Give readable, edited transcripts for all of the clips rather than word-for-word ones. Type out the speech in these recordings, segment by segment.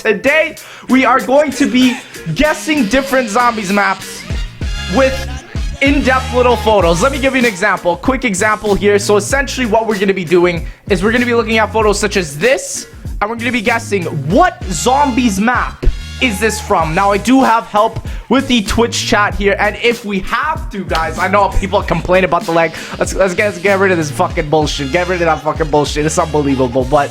today we are going to be guessing different zombies maps with in-depth little photos. Let me give you an example, quick example here. So essentially what we're going to be doing is we're going to be looking at photos such as this, and we're going to be guessing what zombies map is this from. Now I do have help with the Twitch chat here, and if we have to, guys, I know people complain about the lag. Let's get rid of this fucking bullshit. Get rid of that fucking bullshit. It's unbelievable. But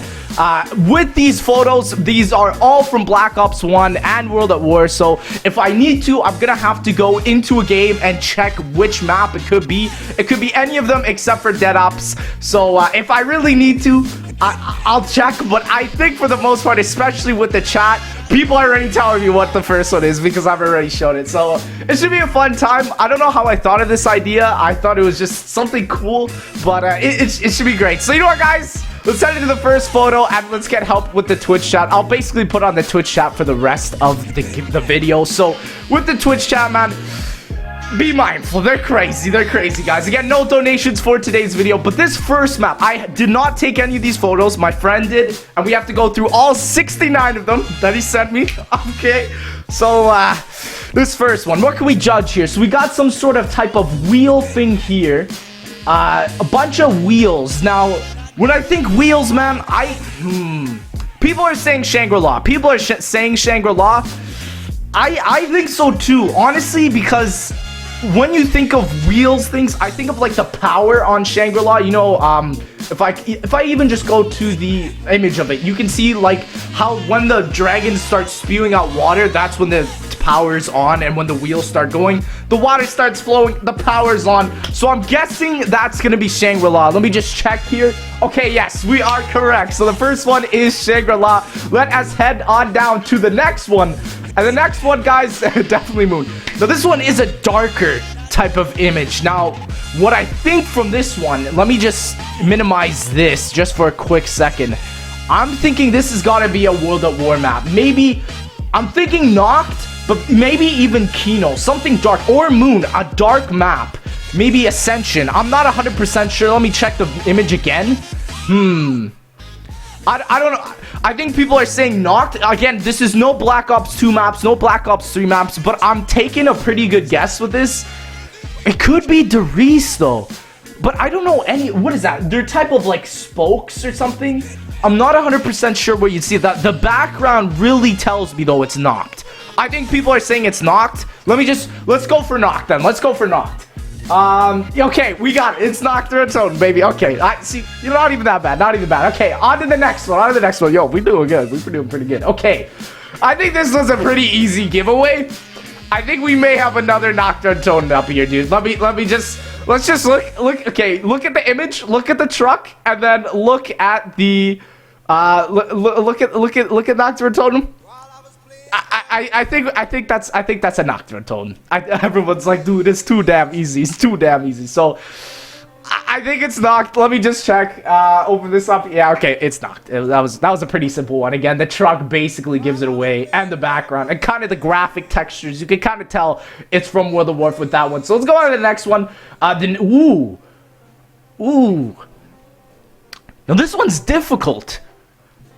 with these photos, these are all from Black Ops 1 and World at War. So if I need to, I'm gonna have to go into a game and check which map it could be. It could be any of them except for Dead Ops. So if I really need to, I'll check, but I think for the most part, especially with the chat, people are already telling me what the first one is because I've already shown it. So it should be a fun time. I don't know how I thought of this idea. I thought it was just something cool, but it should be great. So you know what, guys? Let's head into the first photo and let's get help with the Twitch chat. I'll basically put on the Twitch chat for the rest of the video. So with the Twitch chat, man, be mindful. They're crazy, guys. Again, no donations for today's video, but this first map, I did not take any of these photos. My friend did, and we have to go through all 69 of them that he sent me. Okay, so this first one, what can we judge here? So we got some sort of type of wheel thing here, a bunch of wheels. Now when I think wheels, man, people are saying Shangri-La. People are saying Shangri-La. I think so too, honestly, because when you think of wheels things, I think of like the power on Shangri-La. You know, if I even just go to the image of it, you can see like how when the dragons start spewing out water, that's when the power's on, and when the wheels start going, the water starts flowing, the power's on. So I'm guessing that's gonna be Shangri-La. Let me just check here. Okay, yes, we are correct. So the first one is Shangri-La. Let us head on down to the next one. And the next one, guys, definitely Moon. Now this one is a darker type of image. Now what I think from this one, let me just minimize this just for a quick second. I'm thinking this has got to be a World at War map. Maybe I'm thinking Knocked, but maybe even Kino, something dark, or Moon, a dark map, maybe Ascension. I'm not 100% sure. Let me check the image again. I don't know. I think people are saying Knocked. Again, this is no Black Ops 2 maps, no Black Ops 3 maps, but I'm taking a pretty good guess with this. It could be Derice though, but I don't know any. What is that? They're type of like spokes or something. I'm not 100% sure where you see that. The background really tells me though it's Knocked. I think people are saying it's Knocked. Let's go for Knocked then. Let's go for Knocked. Okay, we got it. It's Nocturne Tone, baby. Okay, I see. You're not even that bad. Not even bad. Okay, on to the next one. Yo, we're doing good. We're doing pretty good. Okay, I think this was a pretty easy giveaway. I think we may have another Nocturne Tone up here, dude. Let's just look. Okay, look at the image. Look at the truck, and then look at the look at Nocturne Tone. I think that's a Nocturne Tone. Everyone's like, dude, it's too damn easy. It's too damn easy. So I think it's Knocked. Let me just check. Open this up. Yeah, okay, it's Knocked. That was a pretty simple one. Again, the truck basically gives it away, and the background, and kind of the graphic textures. You can kind of tell it's from World of War with that one. So let's go on to the next one. Ooh. Now this one's difficult.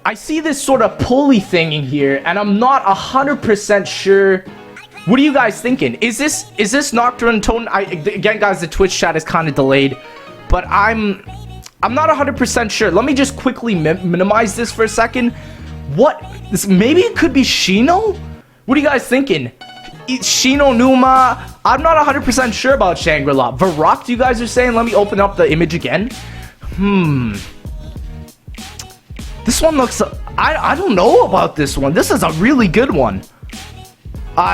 I see this sort of pulley thing in here, and I'm not 100% sure. What are you guys thinking? Is this Nocturne Tone? Again, guys, the Twitch chat is kind of delayed, but I'm not 100% sure. Let me just quickly minimize this for a second. Maybe it could be Shino? What are you guys thinking? Shino Numa? I'm not 100% sure about Shangri-La. Varrock, you guys are saying? Let me open up the image again. This one looks... I don't know about this one. This is a really good one.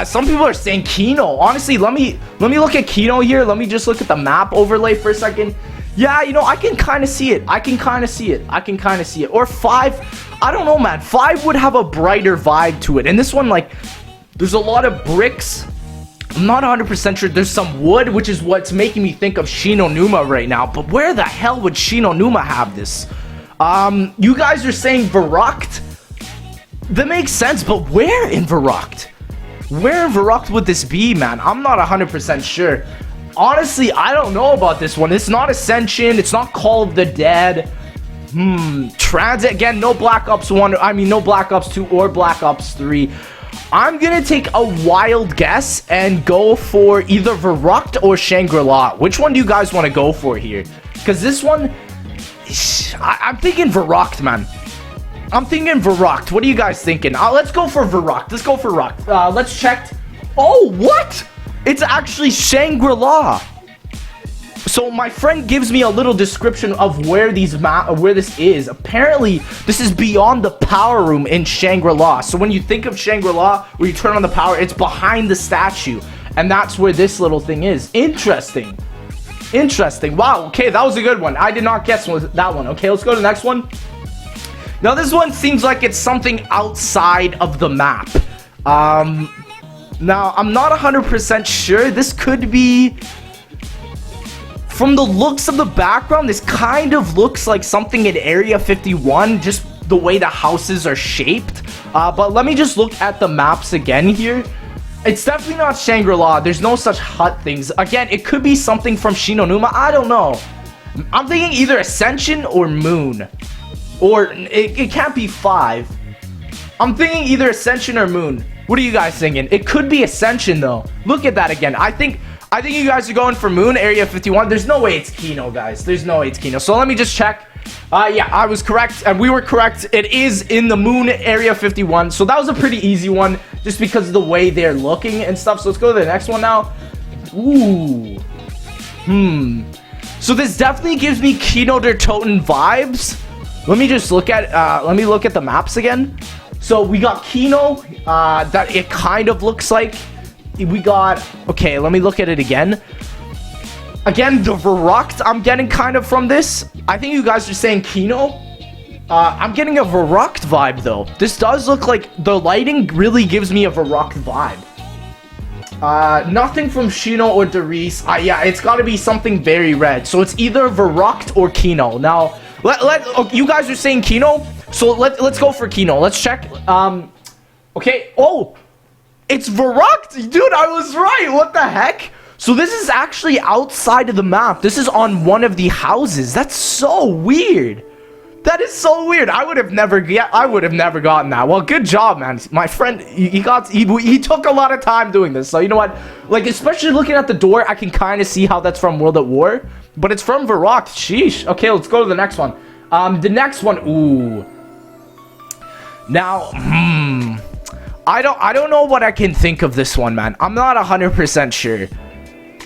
Some people are saying Kino. Honestly, let me look at Kino here. Let me just look at the map overlay for a second. Yeah, you know, I can kind of see it. Or 5. I don't know, man. 5 would have a brighter vibe to it. And this one, like, there's a lot of bricks. I'm not 100% sure. There's some wood, which is what's making me think of Shino Numa right now. But where the hell would Shino Numa have this? You guys are saying Varrocked? That makes sense, but where in Varrocked? Where in Varrocked would this be, man? I'm not 100% sure. Honestly, I don't know about this one. It's not Ascension. It's not Call of the Dead. Transit again, no Black Ops 1, I mean no Black Ops 2 or Black Ops 3. I'm gonna take a wild guess and go for either Verrucht or Shangri-La. Which one do you guys want to go for here? Because this one, I'm thinking Verrucht, man. I'm thinking Verrucht. What are you guys thinking? Let's go for Verrucht. Let's go for Verrucht. Let's check. Oh, what? It's actually Shangri-La. So my friend gives me a little description of where this is. Apparently, this is beyond the power room in Shangri-La. So when you think of Shangri-La, where you turn on the power, it's behind the statue. And that's where this little thing is. Interesting. Interesting. Wow, okay, that was a good one. I did not guess that one. Okay, let's go to the next one. Now, this one seems like it's something outside of the map. Now, I'm not 100% sure. This could be... From the looks of the background, this kind of looks like something in Area 51, just the way the houses are shaped. But let me just look at the maps again here. It's definitely not Shangri-La. There's no such hut things. Again, it could be something from Shinonuma. I don't know. I'm thinking either Ascension or Moon. Or it can't be 5. I'm thinking either Ascension or Moon. What are you guys thinking? It could be Ascension, though. Look at that again. I think you guys are going for Moon, Area 51. There's no way it's Kino, guys. There's no way it's Kino. So let me just check. Yeah, I was correct, and we were correct. It is in the Moon, Area 51. So that was a pretty easy one, just because of the way they're looking and stuff. So let's go to the next one now. Ooh. So this definitely gives me Kino der Toten vibes. Let me just look at, the maps again. So we got Kino, that it kind of looks like. We got, okay, let me look at it again. Again, the Verrucht I'm getting kind of from this. I think you guys are saying Kino. I'm getting a Verrucht vibe, though. This does look like the lighting really gives me a Verrucht vibe. Nothing from Shino or Darius. Yeah, it's got to be something very red. So it's either Verrucht or Kino. Now, you guys are saying Kino, so let's go for Kino. Let's check. Okay. Oh, it's Verrucht, dude. I was right. What the heck? So this is actually outside of the map. This is on one of the houses. That's so weird. That is so weird. I would have never gotten that. Well, good job, man. My friend, he took a lot of time doing this. So you know what? Like, especially looking at the door, I can kind of see how that's from World at War. But it's from Verrucht. Sheesh. Okay, let's go to the next one. The next one. Ooh. Now, I don't know what I can think of this one, man. I'm not 100% sure.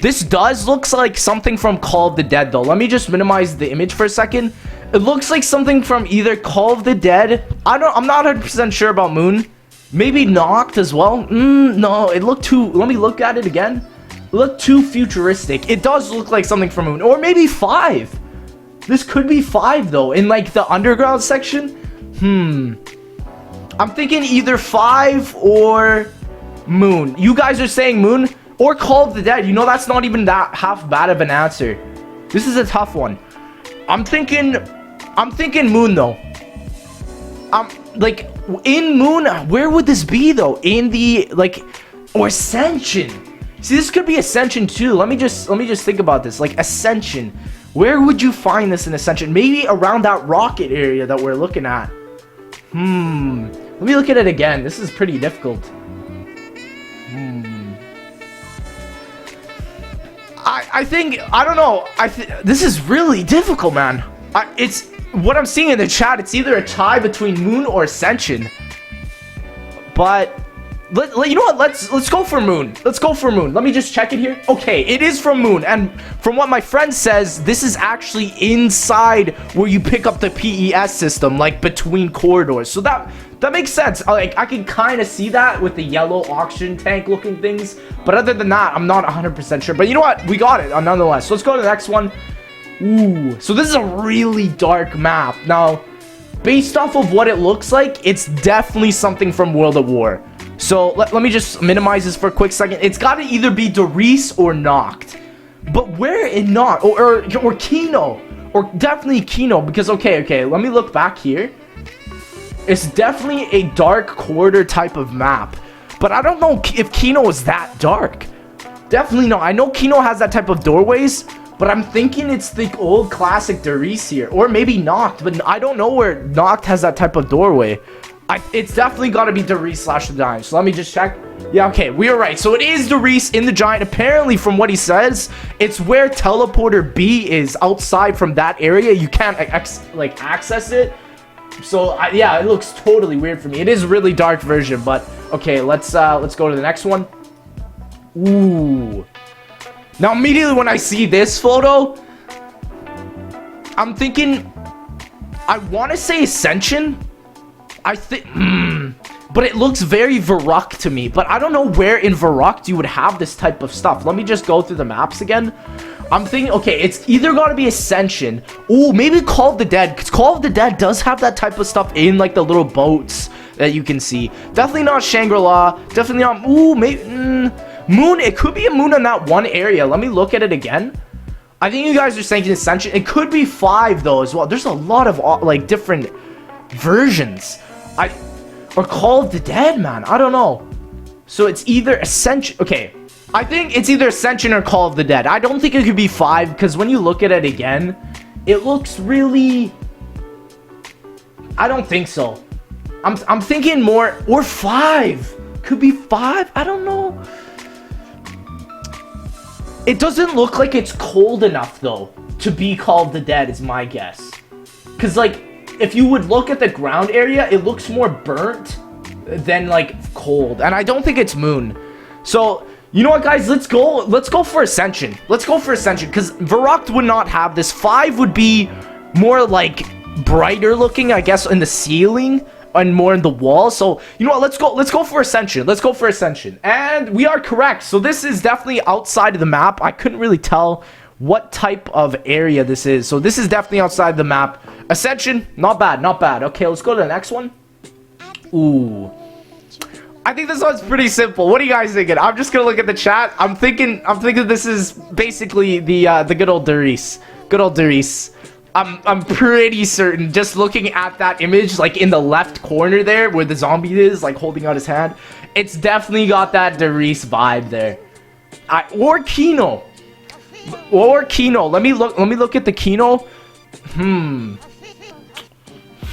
This does looks like something from Call of the Dead, though. Let me just minimize the image for a second. It looks like something from either Call of the Dead. I'm not 100% sure about Moon. Maybe Knocked as well. No, it looked too... Let me look at it again. It looked too futuristic. It does look like something from Moon. Or maybe 5. This could be 5, though. In, like, the underground section. I'm thinking either 5 or Moon. You guys are saying Moon or Call of the Dead. You know, that's not even that half bad of an answer. This is a tough one. I'm thinking Moon, though. Like, in Moon, where would this be, though? In the, like, or Ascension. See, this could be Ascension, too. Let me just think about this. Like, Ascension. Where would you find this in Ascension? Maybe around that rocket area that we're looking at. Let me look at it again. This is pretty difficult. I think, I don't know. This is really difficult, man. It's what I'm seeing in the chat. It's either a tie between Moon or Ascension. But you know what? Let's go for Moon. Let's go for Moon. Let me just check it here. Okay, it is from Moon, and from what my friend says, this is actually inside where you pick up the PES system, like between corridors. So that makes sense. Like, I can kind of see that with the yellow oxygen tank looking things. But other than that, I'm not 100% sure. But you know what? We got it nonetheless. So let's go to the next one. Ooh. So this is a really dark map. Now, based off of what it looks like, it's definitely something from World at War. So let me just minimize this for a quick second. It's got to either be Darius or Knocked. But where in Knocked? Or Kino. Or definitely Kino. Because, okay. Let me look back here. It's definitely a dark corridor type of map. But I don't know if Kino is that dark. Definitely no. I know Kino has that type of doorways. But I'm thinking it's the old classic Derice here. Or maybe Noct, but I don't know where Noct has that type of doorway. It's definitely got to be Derice / the Giant. So let me just check. Yeah, okay, we are right. So it is Derice in the Giant. Apparently, from what he says, it's where Teleporter B is outside from that area. You can't, like, access it. So, yeah, it looks totally weird for me. It is a really dark version, but... Okay, let's go to the next one. Ooh. Now, immediately when I see this photo, I'm thinking... I want to say Ascension. I think... But it looks very Varrock to me. But I don't know where in Varrock you would have this type of stuff. Let me just go through the maps again. I'm thinking, okay, it's either got to be Ascension. Ooh, maybe Call of the Dead. Because Call of the Dead does have that type of stuff in, like, the little boats that you can see. Definitely not Shangri-La. Definitely not... Ooh, maybe... Moon. It could be a moon in that one area. Let me look at it again. I think you guys are saying Ascension. It could be 5, though, as well. There's a lot of, like, different versions. Or Call of the Dead, man. I don't know. So it's either Ascension... Okay. I think it's either Ascension or Call of the Dead. I don't think it could be 5, because when you look at it again, it looks really... I don't think so. I'm thinking more... Or 5. Could be 5? I don't know. It doesn't look like it's cold enough, though, to be Call of the Dead, is my guess. Because, like, if you would look at the ground area, it looks more burnt than, like, cold. And I don't think it's Moon. So, you know what, guys? Let's go for Ascension. Let's go for Ascension, because Varrock would not have this. 5 would be more, like, brighter looking, I guess, in the ceiling and more in the wall. So, you know what? Let's go for Ascension. Let's go for Ascension. And we are correct. So, this is definitely outside of the map. I couldn't really tell what type of area this is. So, this is definitely outside the map. Ascension, not bad, not bad. Okay, let's go to the next one. Ooh. I think this one's pretty simple. What are you guys thinking? I'm just gonna look at the chat. I'm thinking this is basically the good old Derice. Good old Derice. I'm pretty certain, just looking at that image, like in the left corner there, where the zombie is, like holding out his hand, it's definitely got that Derice vibe there. Or Kino. Or Kino. Let me look at the Kino.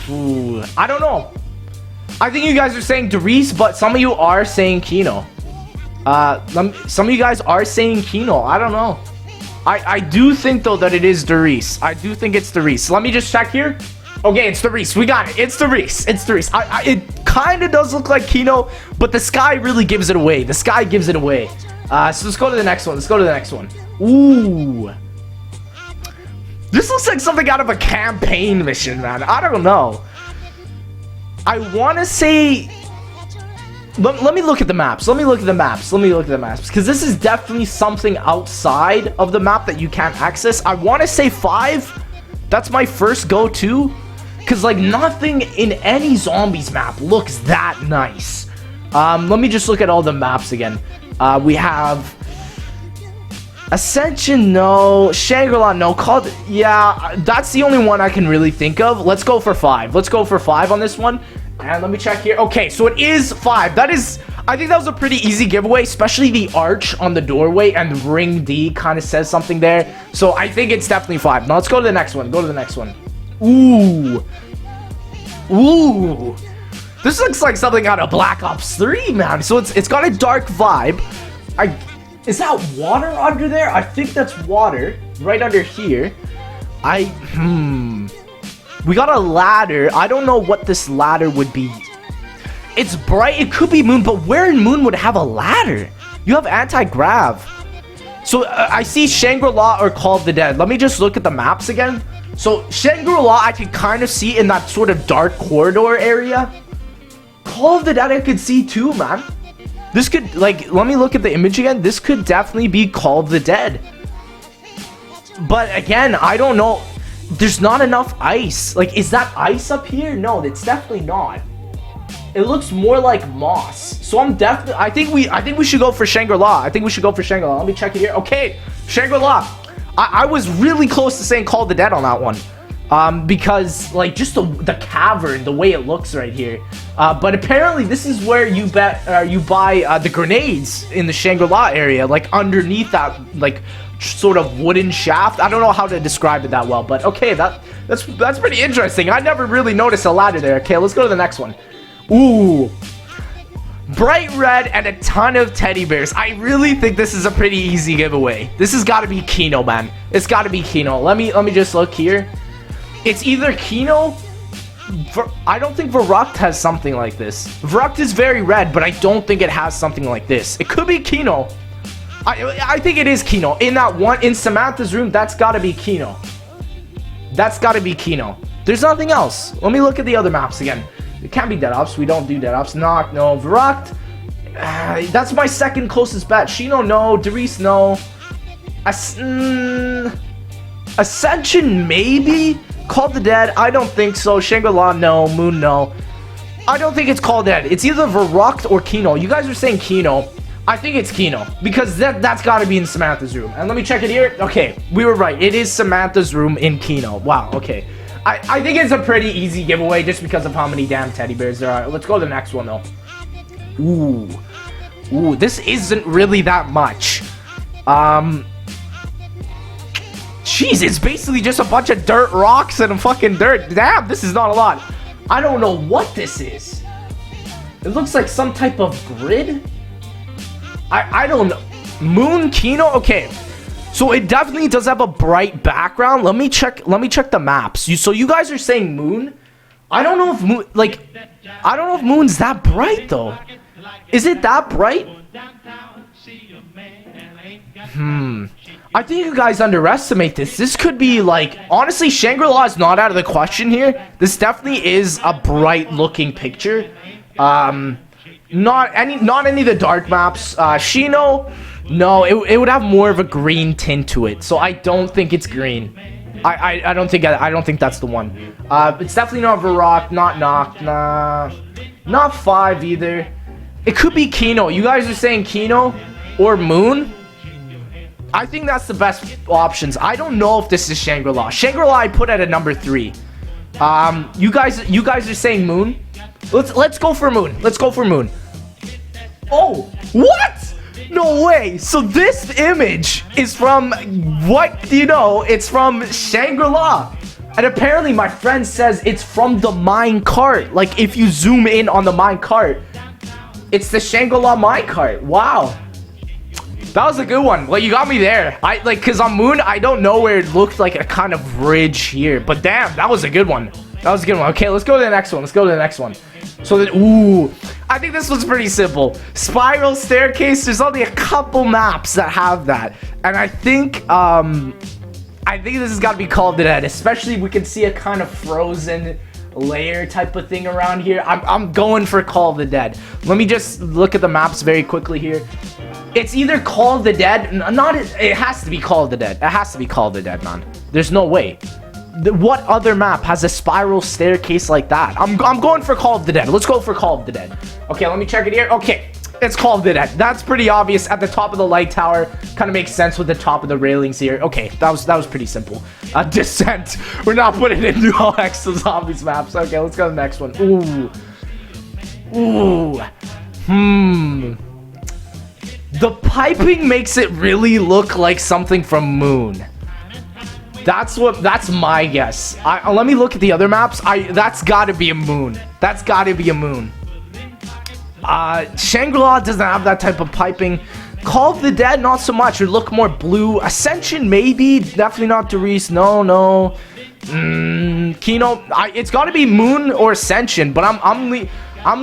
Ooh, I don't know. I think you guys are saying Derice, but some of you are saying Kino. Some of you guys are saying Kino. I don't know. I do think, though, that it is Derice. I do think it's Derice. Let me just check here. Okay, it's Derice. We got it. It's Derice. It's Derice. It kind of does look like Kino, but the sky really gives it away. The sky gives it away. So let's go to the next one. Let's go to the next one. Ooh. This looks like something out of a campaign mission, man. I don't know. I want to say... Let me look at the maps. Let me look at the maps. Because this is definitely something outside of the map that you can't access. I want to say 5. That's my first go-to. Because, like, nothing in any zombies map looks that nice. Let me just look at all the maps again. We have... Ascension, no. Shangri-La, no. Yeah, that's the only one I can really think of. Let's go for 5. Let's go for 5 on this one. And let me check here. Okay, so it is 5. That is... I think that was a pretty easy giveaway, especially the arch on the doorway and Ring D kind of says something there. So I think it's definitely 5. Now let's go to the next one. Go to the next one. Ooh. Ooh. This looks like something out of Black Ops 3, man. So it's got a dark vibe. Is that water under there? I think that's water right under here. We got a ladder. I don't know what this ladder would be. It's bright. It could be Moon, but where in Moon would have a ladder? You have anti-grav. So I see Shangri-La or Call of the Dead. Let me just look at the maps again. So Shangri-La I can kind of see in that sort of dark corridor area. Call of the Dead I could see too, man. This could, like, let me look at the image again. This could definitely be Call of the Dead. But again, I don't know. There's not enough ice. Like, is that ice up here? No, it's definitely not. It looks more like moss. So I'm definitely... I think we should go for Shangri-La. I think we should go for Shangri-La. Let me check it here. Okay, Shangri-La. I was really close to saying Call of the Dead on that one. Because, like, just the cavern, the way it looks right here. But apparently this is where you buy the grenades in the Shangri-La area, like underneath that, like sort of wooden shaft. I don't know how to describe it that well, but okay, that's pretty interesting. I never really noticed a ladder there. Okay, let's go to the next one. Ooh. Bright red and a ton of teddy bears. I really think this is a pretty easy giveaway. This has got to be Kino, man. It's got to be Kino. Let me just look here. It's either Kino. I don't think Verrucht has something like this. Verrucht is very red, but I don't think it has something like this. It could be Kino. I think it is Kino. In Samantha's room, that's got to be Kino. That's got to be Kino. There's nothing else. Let me look at the other maps again. It can't be Dead Ops. We don't do Dead Ops. Knock, no. Verrucht. That's my second closest bet. Shino, no. Derice, no. Ascension, maybe? Call of the Dead, I don't think so. Shangri-La, no. Moon, no. I don't think it's Call of the Dead. It's either Verrucht or Kino. You guys are saying Kino. I think it's Kino. Because that's got to be in Samantha's room. And let me check it here. Okay, we were right. It is Samantha's room in Kino. Wow, okay. I think it's a pretty easy giveaway just because of how many damn teddy bears there are. Let's go to the next one, though. Ooh, this isn't really that much. Jeez, it's basically just a bunch of dirt rocks and fucking dirt. Damn, this is not a lot. I don't know what this is. It looks like some type of grid. I don't know. Moon, Kino? Okay. So it definitely does have a bright background. Let me check the maps. So you guys are saying moon? I don't know if moon, like, I don't know if moon's that bright though. Is it that bright? I think you guys underestimate this. This could be like, honestly, Shangri-La is not out of the question here. This definitely is a bright looking picture. Not any of the dark maps. Shino, no, it would have more of a green tint to it. So I don't think it's green. I don't think that's the one. It's definitely not Verrucht, not Knock, nah, not 5 either. It could be Kino. You guys are saying Kino or Moon? I think that's the best options. I don't know if this is Shangri-La. Shangri-La I put at a number 3. You guys are saying Moon? Let's go for Moon. Let's go for Moon. Oh, what? No way. So this image is from, what do you know? It's from Shangri-La. And apparently my friend says it's from the mine cart. Like if you zoom in on the mine cart, it's the Shangri-La mine cart. Wow. That was a good one. Well, you got me there. Cause on Moon, I don't know where it looked like a kind of ridge here. But damn, that was a good one. That was a good one. Okay, let's go to the next one. So then, ooh, I think this was pretty simple. Spiral staircase. There's only a couple maps that have that, and I think this has got to be Call of the Dead. Especially, we can see a kind of frozen layer type of thing around here. I'm going for Call of the Dead. Let me just look at the maps very quickly here. It's either Call of the Dead. It has to be Call of the Dead. It has to be Call of the Dead, man. There's no way. What other map has a spiral staircase like that? I'm going for Call of the Dead. Let's go for Call of the Dead. Okay, let me check it here. Okay, it's Call of the Dead. That's pretty obvious. At the top of the light tower, kind of makes sense with the top of the railings here. Okay, that was pretty simple. Descent. We're not putting it into all extra zombies maps. Okay, let's go to the next one. Ooh. The piping makes it really look like something from Moon. That's my guess. Let me look at the other maps. That's gotta be a Moon. That's gotta be a Moon. Shangri-La doesn't have that type of piping. Call of the Dead, not so much. It look more blue. Ascension, maybe. Definitely not Derice. No. Kino. It's gotta be Moon or Ascension. But I'm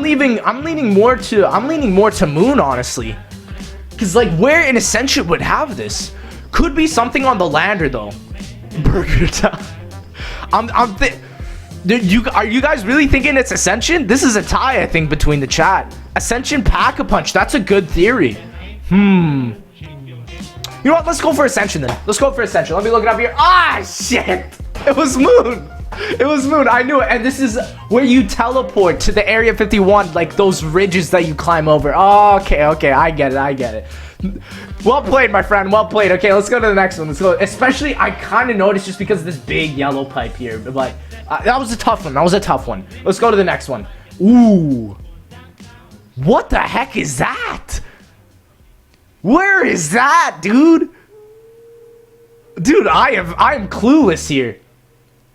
leaning more to Moon, honestly. Cause like where in Ascension would have this? Could be something on the lander though. Burger Town. Are you guys really thinking it's Ascension? This is a tie, I think, between the chat. Ascension Pack-a-Punch. That's a good theory. You know what? Let's go for Ascension then. Let's go for Ascension. Let me look it up here. Ah, shit. It was Moon. It was Moon. I knew it. And this is where you teleport to the Area 51, like those ridges that you climb over. Oh, okay. I get it. Well played, my friend. Well played. Okay, let's go to the next one. Let's go. Especially, I kind of noticed just because of this big yellow pipe here. But like, that was a tough one. Let's go to the next one. Ooh. What the heck is that? Where is that, dude? Dude, I am clueless here.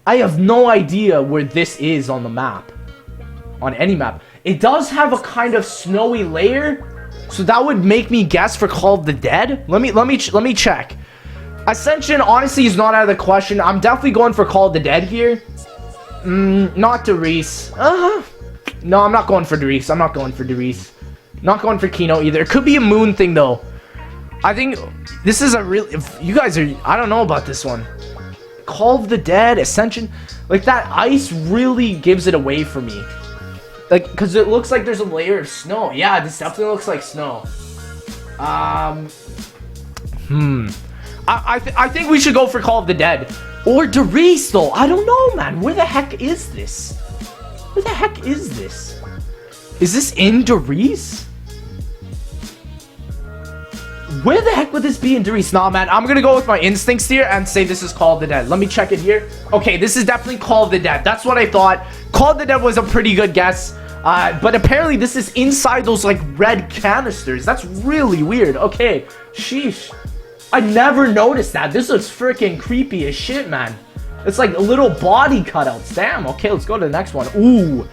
I have no idea where this is on the map. On any map. It does have a kind of snowy layer, so that would make me guess for Call of the Dead. Let me check. Ascension honestly is not out of the question. I'm definitely going for Call of the Dead here. Not Derice. No, I'm not going for Derice. I'm not going for Derice. Not going for Kino either. It could be a moon thing though. I think this is a real. If you guys are, I don't know about this one. Call of the Dead, Ascension, like that ice really gives it away for me. Like, cause it looks like there's a layer of snow. Yeah, this definitely looks like snow. I think we should go for Call of the Dead or Derice though. I don't know, man. Where the heck is this? Where the heck is this? Is this in Derice? Where the heck would this be in Derice? Nah, man, I'm gonna go with my instincts here and say this is Call of the Dead. Let me check it here. Okay, this is definitely Call of the Dead. That's what I thought. Call of the Dead was a pretty good guess. But apparently this is inside those, like, red canisters. That's really weird. Okay, sheesh. I never noticed that. This looks freaking creepy as shit, man. It's like little body cutouts. Damn. Okay, let's go to the next one. Ooh.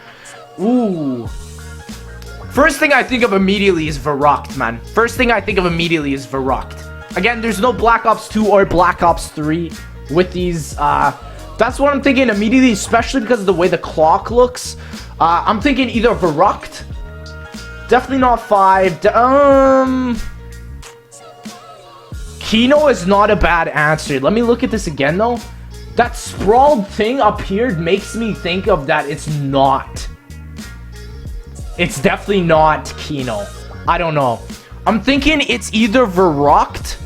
First thing I think of immediately is Verrucht, man. First thing I think of immediately is Verrucht. Again, there's no Black Ops 2 or Black Ops 3 with these. That's what I'm thinking immediately, especially because of the way the clock looks. I'm thinking either Verrucht. Definitely not 5. Kino is not a bad answer. Let me look at this again, though. That sprawled thing up here makes me think of that it's not. It's definitely not Kino. I don't know. I'm thinking it's either Verrucht.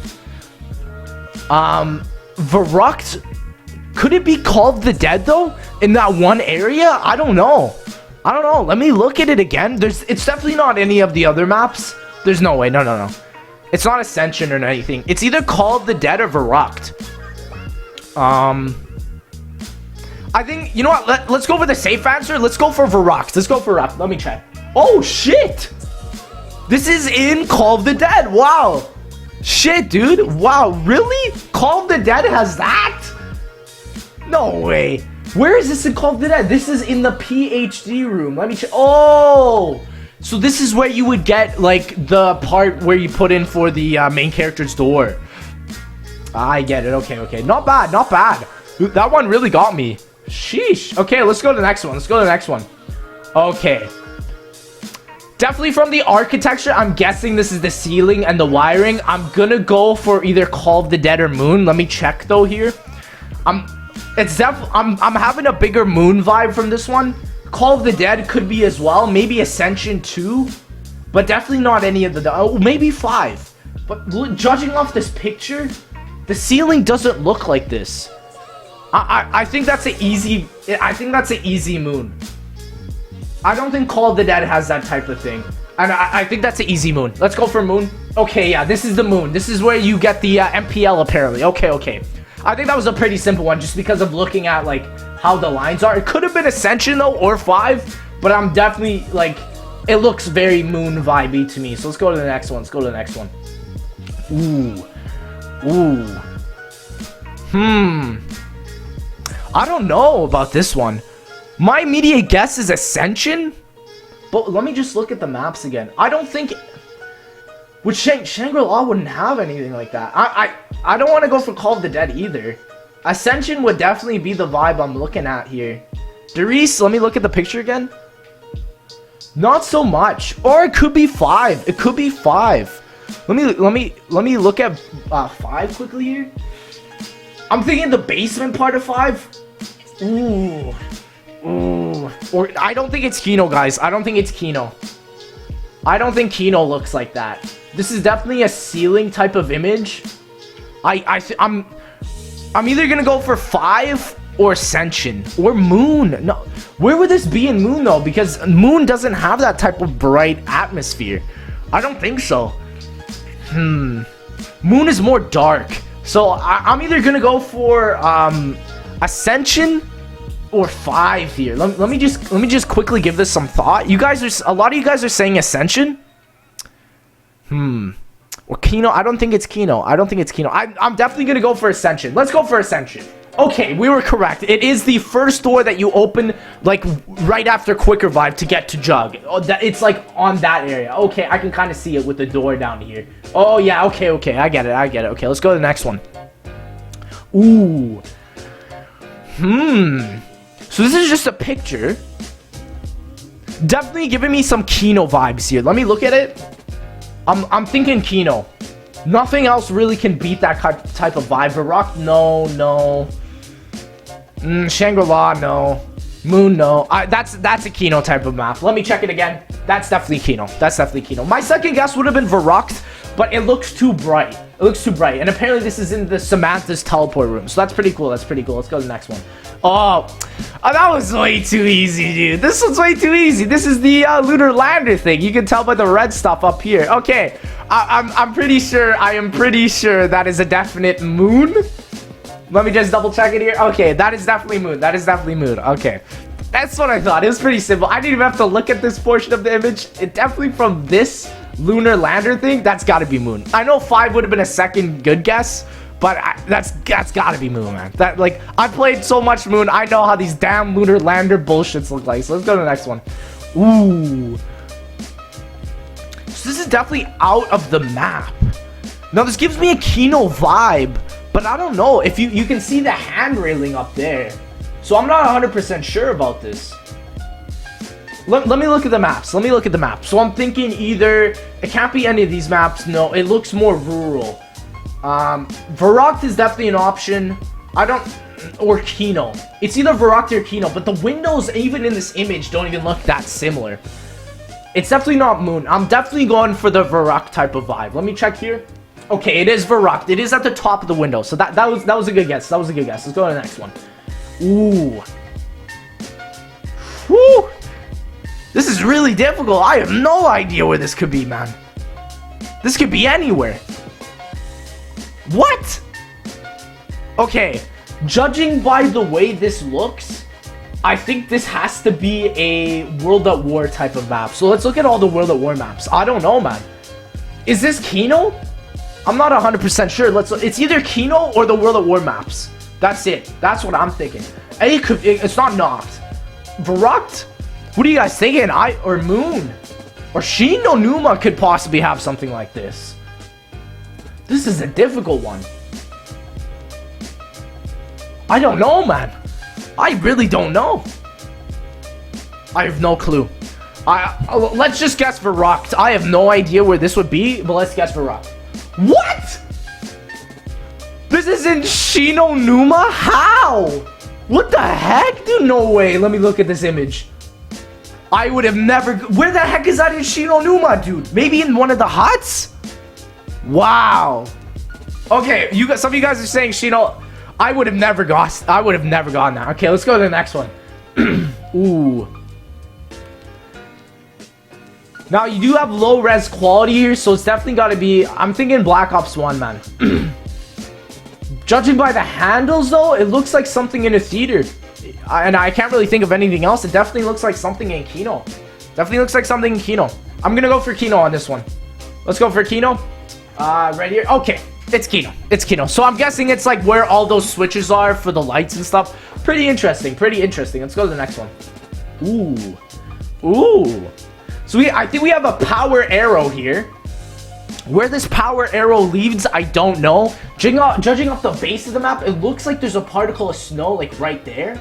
Verrucht. Could it be Call of the Dead though? In that one area? I don't know. Let me look at it again. It's definitely not any of the other maps. There's no way. No. It's not Ascension or anything. It's either Call of the Dead or Verrucht. I think, you know what? Let's go for the safe answer. Let's go for Verrucht. Let me check. Oh, shit. This is in Call of the Dead. Wow. Shit, dude. Wow, really? Call of the Dead has that? No way. Where is this in Call of the Dead? This is in the PhD room. Let me check. Oh. So this is where you would get, like, the part where you put in for the main character's door. I get it. Okay. Not bad. That one really got me. Sheesh. Okay, let's go to the next one. Okay. Definitely from the architecture, I'm guessing this is the ceiling and the wiring. I'm gonna go for either Call of the Dead or Moon. Let me check though here. I'm having a bigger Moon vibe from this one. Call of the Dead could be as well. Maybe Ascension 2. But definitely not any of the... Oh, maybe 5. But judging off this picture, the ceiling doesn't look like this. I think that's an easy... I think that's an easy Moon. I don't think Call of the Dead has that type of thing. And I think that's an easy Moon. Let's go for Moon. Okay, yeah, this is the Moon. This is where you get the MPL, apparently. Okay. I think that was a pretty simple one, just because of looking at, like, how the lines are. It could have been Ascension, though, or 5. But I'm definitely, like, it looks very Moon vibey to me. So let's go to the next one. Ooh. I don't know about this one. My immediate guess is Ascension, but let me just look at the maps again. I don't think... Which Shangri-La wouldn't have anything like that. I don't want to go for Call of the Dead either. Ascension would definitely be the vibe I'm looking at here. Derice, let me look at the picture again. Not so much. Or it could be 5. It could be 5. Let me look at 5 quickly here. I'm thinking the basement part of 5. Ooh. Or I don't think it's Kino, guys. I don't think it's Kino. I don't think Kino looks like that. This is definitely a ceiling type of image. I'm either gonna go for 5 or Ascension or Moon. No, where would this be in Moon though? Because Moon doesn't have that type of bright atmosphere. I don't think so. Moon is more dark. So I'm either gonna go for Ascension or 5 here. Let me just quickly give this some thought. A lot of you guys are saying Ascension. Or Kino. I don't think it's Kino. I'm definitely going to go for Ascension. Let's go for Ascension. Okay, we were correct. It is the first door that you open, like, right after Quicker Vibe to get to Jug. Oh, it's, like, on that area. Okay, I can kind of see it with the door down here. Oh, yeah, okay. I get it. Okay, let's go to the next one. Ooh. So this is just a picture. Definitely giving me some Kino vibes here. Let me look at it. I'm thinking Kino. Nothing else really can beat that type of vibe. Varrock, no. Shangri-La, no. Moon, no. That's a Kino type of map. Let me check it again. That's definitely Kino. My second guess would have been Varrock, but it looks too bright. And apparently this is in the Samantha's teleport room. So that's pretty cool. Let's go to the next one. Oh, that was way too easy, dude. This one's way too easy. This is the lunar lander thing. You can tell by the red stuff up here. Okay, I am pretty sure that is a definite moon. Let me just double check it here. Okay, that is definitely moon. Okay, that's what I thought. It was pretty simple. I didn't even have to look at this portion of the image. It definitely from this lunar lander thing, that's got to be moon. I know 5 would have been a second good guess, but that's got to be moon, man. That, like, I played so much moon, I know how these damn lunar lander bullshits look like. So let's go to the next one. Ooh. So this is definitely out of the map. Now this gives me a Kino vibe, but I don't know if you can see the hand railing up there. So I'm not 100% sure about this. Let me look at the maps. So I'm thinking either it can't be any of these maps. No, it looks more rural. Varrock is definitely an option. Or Kino. It's either Varrock or Kino, but the windows even in this image don't even look that similar. It's definitely not Moon. I'm definitely going for the Varrock type of vibe. Let me check here. Okay, it is Varrock. It is at the top of the window. So that was a good guess. Let's go to the next one. Ooh. Whew. This is really difficult. I have no idea where this could be, man. This could be anywhere. What? Okay, judging by the way this looks, I think this has to be a World at War type of map. So let's look at all the World at War maps. I don't know, man. Is this Kino? I'm not 100% sure. It's either Kino or the World at War maps. That's it. That's what I'm thinking. It's not Noct. Varrock? What are you guys thinking? Or Moon? Or Shin no Numa could possibly have something like this. This is a difficult one. I don't know, man. I really don't know. I have no clue. Let's just guess Varrock. I have no idea where this would be, but let's guess Varrock. What? This is in Shin no Numa? How? What the heck? Dude, no way. Let me look at this image. I would have never... Where the heck is that in Shin no Numa, dude? Maybe in one of the huts? Wow. Okay, some of you guys are saying Shino. I would have never gotten that. Okay, let's go to the next one. Ooh. Now you do have low res quality here, so it's definitely got to be. I'm thinking Black Ops 1, man. Judging by the handles, though, it looks like something in a theater, and I can't really think of anything else. It definitely looks like something in Kino. I'm gonna go for Kino on this one. Let's go for Kino. Right here. Okay, it's Kino. So I'm guessing it's like where all those switches are for the lights and stuff. Pretty interesting. Let's go to the next one. Ooh. So I think we have a power arrow here. Where this power arrow leads, I don't know. Judging off the base of the map, it looks like there's a particle of snow like right there.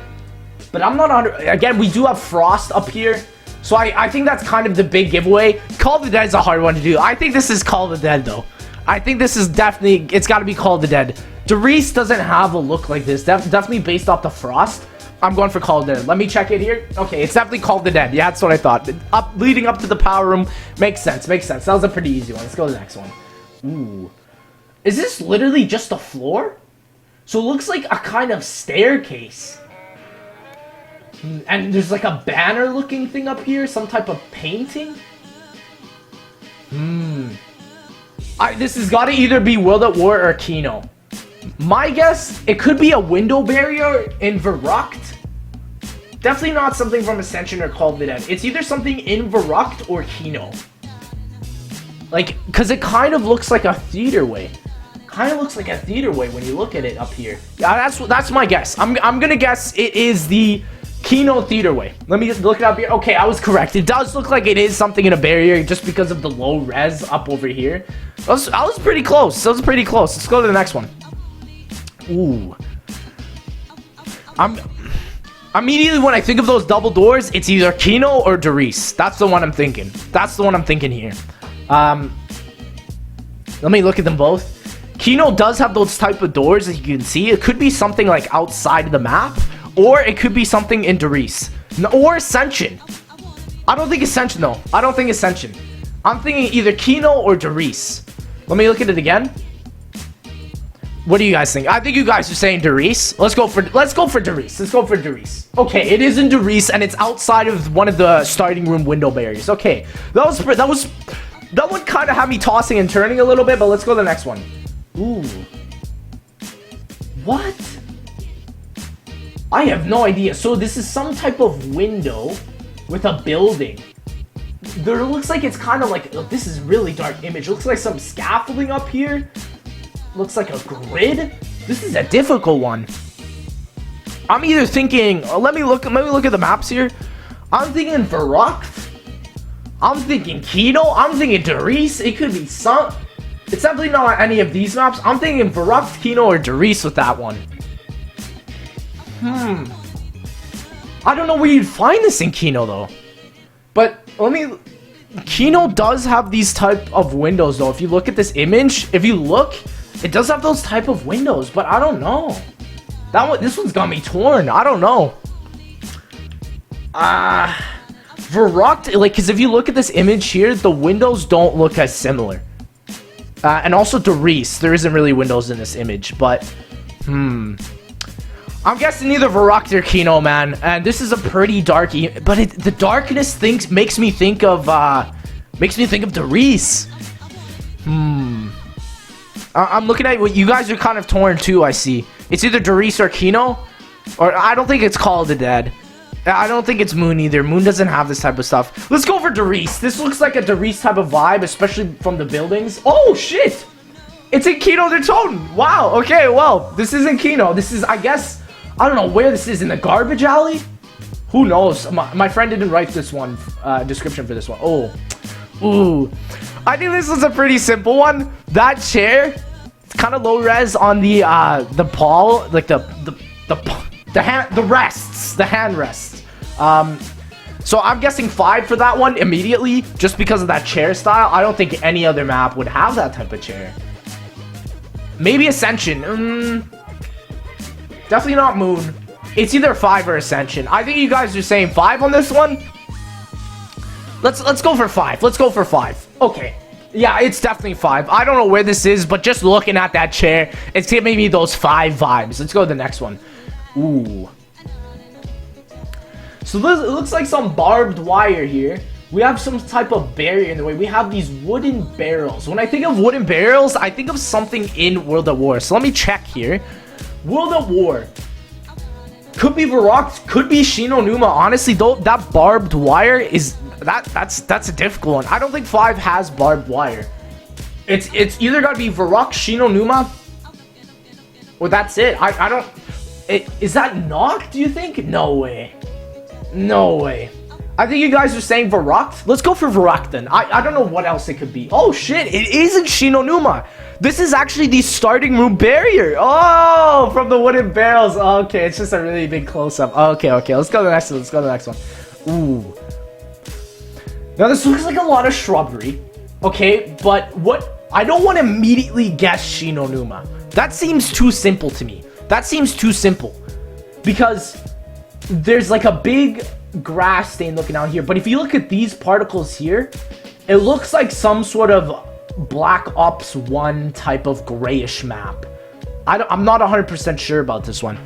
But I'm not 100. Again, we do have frost up here. So I think that's kind of the big giveaway. Call of the Dead is a hard one to do. I think this is Call of the Dead, though. I think this is definitely... It's got to be Call of the Dead. Derice doesn't have a look like this. Definitely based off the frost. I'm going for Call of the Dead. Let me check it here. Okay, it's definitely Call of the Dead. Yeah, that's what I thought. Leading up to the power room. Makes sense. That was a pretty easy one. Let's go to the next one. Ooh. Is this literally just a floor? So it looks like a kind of staircase. And there's like a banner looking thing up here. Some type of painting. This has got to either be World at War or Kino. My guess, it could be a window barrier in Varrock. Definitely not something from Ascension or Call of the Dead. It's either something in Varrock or Kino. Like, because it kind of looks like a theater way. Kind of looks like a theater way when you look at it up here. Yeah, that's my guess. I'm gonna guess it is the Kino theater way. Let me look it up here. Okay, I was correct. It does look like it is something in a barrier just because of the low res up over here. I was pretty close. That was pretty close. Let's go to the next one. Ooh. Immediately when I think of those double doors, it's either Kino or Doris. That's the one I'm thinking. That's the one I'm thinking here. Let me look at them both. Kino does have those type of doors, as you can see. It could be something like outside of the map, or it could be something in Doris. Or Ascension. I don't think Ascension, though. I don't think Ascension. I'm thinking either Kino or Doris. Let me look at it again. What do you guys think? I think you guys are saying Doris. Let's go for Doris. Let's go for Doris. Okay, it is in Doris, and it's outside of one of the starting room window barriers. Okay, that one kind of had me tossing and turning a little bit, but let's go to the next one. Ooh. What? I have no idea. So this is some type of window with a building. There looks like it's kind of like, oh, this is really dark image. It looks like some scaffolding up here. Looks like a grid. This is a difficult one. I'm either thinking, let me look at the maps here. I'm thinking Verrucht. I'm thinking Kino. I'm thinking Doris. It could be some. It's definitely not any of these maps. I'm thinking Verrucht, Kino, or Doris with that one. I don't know where you'd find this in Kino though. But Kino does have these type of windows though. If you look at this image, if you look, it does have those type of windows, but I don't know. This one's got me torn. I don't know. Verrucht, like, because if you look at this image here, the windows don't look as similar. And also Doris, there isn't really windows in this image, but I'm guessing either Verrucht or Kino, man. And this is a pretty dark, but the darkness makes me think of Doris. I'm looking at what you guys are kind of torn too. I see it's either Doris or Kino, or I don't think it's Call of the Dead. I don't think it's Moon either. Moon doesn't have this type of stuff. Let's go for Doris. This looks like a Doris type of vibe, especially from the buildings. Oh, shit. It's in Kino der Toten. Wow. Okay, well, this isn't Kino. This is, I guess, I don't know where this is. In the garbage alley? Who knows? My friend didn't write this one, description for this one. Oh. Ooh. I think this was a pretty simple one. That chair, it's kind of low res on the pawl, like the hand rests. So I'm guessing 5 for that one immediately, just because of that chair style. I don't think any other map would have that type of chair. Maybe Ascension. Definitely not Moon. It's either 5 or Ascension. I think you guys are saying 5 on this one. Let's go for 5. Let's go for 5. Okay. Yeah, it's definitely 5. I don't know where this is, but just looking at that chair, it's giving me those 5 vibes. Let's go to the next one. Ooh. So this, it looks like some barbed wire here. We have some type of barrier in the way. We have these wooden barrels. When I think of wooden barrels, I think of something in World at War. So let me check here. World at War. Could be Verrucht, could be Shinonuma. Honestly, though, that barbed wire is that's a difficult one. I don't think 5 has barbed wire. It's either gotta be Verrucht, Shinonuma, or that's it. I don't. Is that knock? Do you think? No way. No way. I think you guys are saying Verrucht. Let's go for Verrucht then. I don't know what else it could be. Oh shit! It isn't Shinonuma. This is actually the starting room barrier. Oh, from the wooden barrels. Okay, it's just a really big close-up. Okay. Let's go to the next one. Let's go to the next one. Ooh. Now this looks like a lot of shrubbery. Okay, but what? I don't want to immediately guess Shinonuma. That seems too simple to me. That seems too simple. Because there's like a big grass stain looking out here. But if you look at these particles here, it looks like some sort of Black Ops 1 type of grayish map. I'm not 100% sure about this one.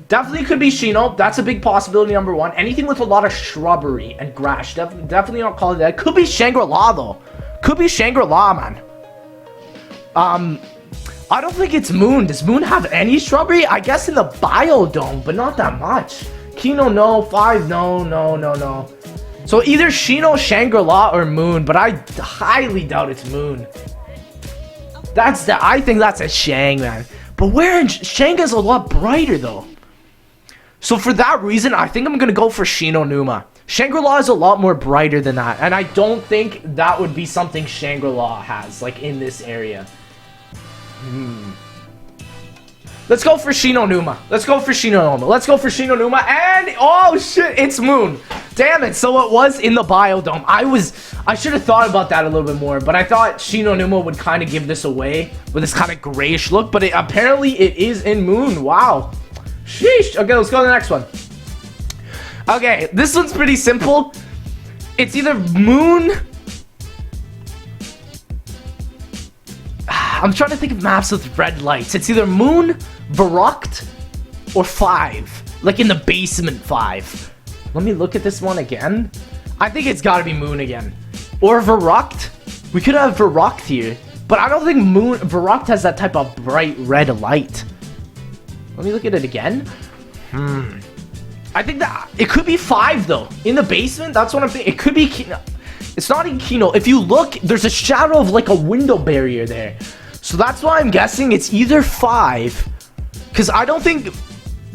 Definitely could be Shino. That's a big possibility, number 1. Anything with a lot of shrubbery and grass. Definitely not call it that. Could be Shangri-La, though. Could be Shangri-La, man. I don't think it's Moon. Does Moon have any shrubbery? I guess in the biodome, but not that much. Kino, no. 5, no. So either Shino, Shangri-La, or Moon, but I highly doubt it's Moon. I think that's a Shang, man. But where in Shang is a lot brighter though. So for that reason, I think I'm gonna go for Shino Numa. Shangri-La is a lot more brighter than that, and I don't think that would be something Shangri-La has, like, in this area. Let's go for Shino Numa. Let's go for Shino Numa. Let's go for Shino Numa, and oh shit, it's Moon. Damn it, so it was in the biodome. I should have thought about that a little bit more, but I thought Shino Numa would kind of give this away with this kind of grayish look, but apparently it is in Moon. Wow. Sheesh. Okay, let's go to the next one. Okay, this one's pretty simple. It's either Moon... I'm trying to think of maps with red lights. It's either Moon, Verrucht, or 5. Like in the basement 5. Let me look at this one again. I think it's gotta be Moon again. Or Verrucht. We could have Verrucht here. But I don't think Verrucht has that type of bright red light. Let me look at it again. I think that it could be 5 though. In the basement, that's what I'm thinking. It could be Kino. It's not in Kino. If you look, there's a shadow of like a window barrier there. So that's why I'm guessing it's either 5. Because I don't think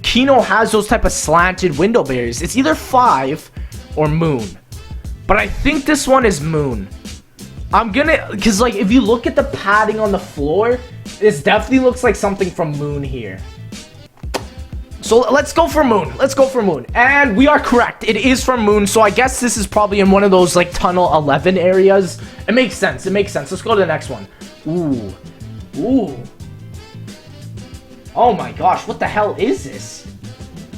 Kino has those type of slanted window barriers. It's either 5 or Moon. But I think this one is Moon. I'm gonna, because like if you look at the padding on the floor, this definitely looks like something from Moon here. So let's go for Moon. Let's go for Moon. And we are correct. It is from Moon. So I guess this is probably in one of those like Tunnel 11 areas. It makes sense. It makes sense. Let's go to the next one. Ooh. Ooh. Oh my gosh. What the hell is this?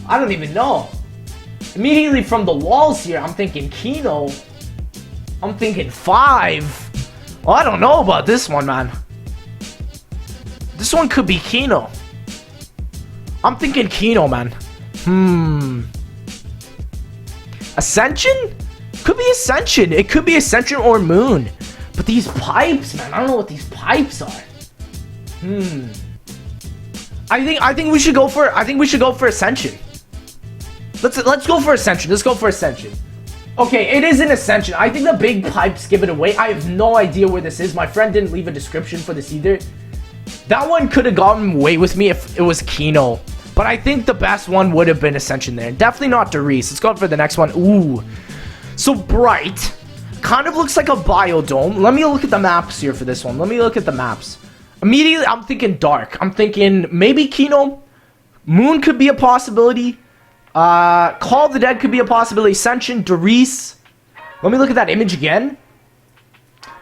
I don't even know. Immediately from the walls here, I'm thinking Kino. I'm thinking 5. Well, I don't know about this one, man. This one could be Kino. I'm thinking Kino, man. Ascension? Could be Ascension. It could be Ascension or Moon. But these pipes, man. I don't know what these pipes are. I think we should go for Ascension. Let's go for Ascension. Let's go for Ascension. Okay, it is an Ascension. I think the big pipes give it away. I have no idea where this is. My friend didn't leave a description for this either. That one could have gotten away with me if it was Kino. But I think the best one would have been Ascension there. Definitely not Derice. Let's go for the next one. Ooh. So bright. Kind of looks like a biodome. Let me look at the maps here for this one. Let me look at the maps. Immediately, I'm thinking dark. I'm thinking maybe Kino. Moon could be a possibility. Call of the Dead could be a possibility. Ascension, Derice. Let me look at that image again.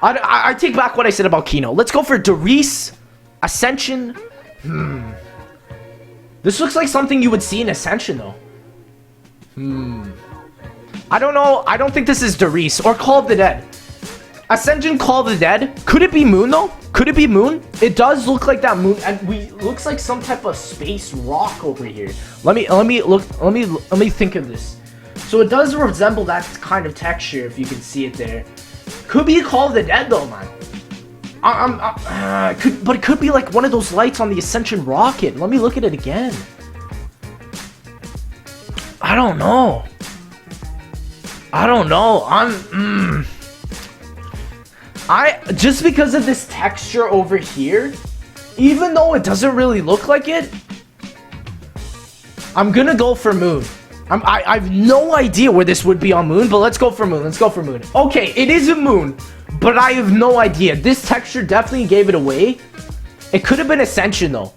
I take back what I said about Kino. Let's go for Derice. Ascension. This looks like something you would see in Ascension, though. I don't know. I don't think this is Derice or Call of the Dead. Ascension, Call of the Dead. Could it be Moon, though? Could it be Moon? It does look like that Moon, and looks like some type of space rock over here. Let me think of this. So it does resemble that kind of texture, if you can see it there. Could be Call of the Dead, though, man. But it could be like one of those lights on the Ascension rocket. Let me look at it again. I don't know. Just because of this texture over here, even though it doesn't really look like it, I'm gonna go for Moon. I have no idea where this would be on Moon, but let's go for Moon. Let's go for Moon. Okay, it is a Moon. But I have no idea. This texture definitely gave it away. It could have been Ascension though,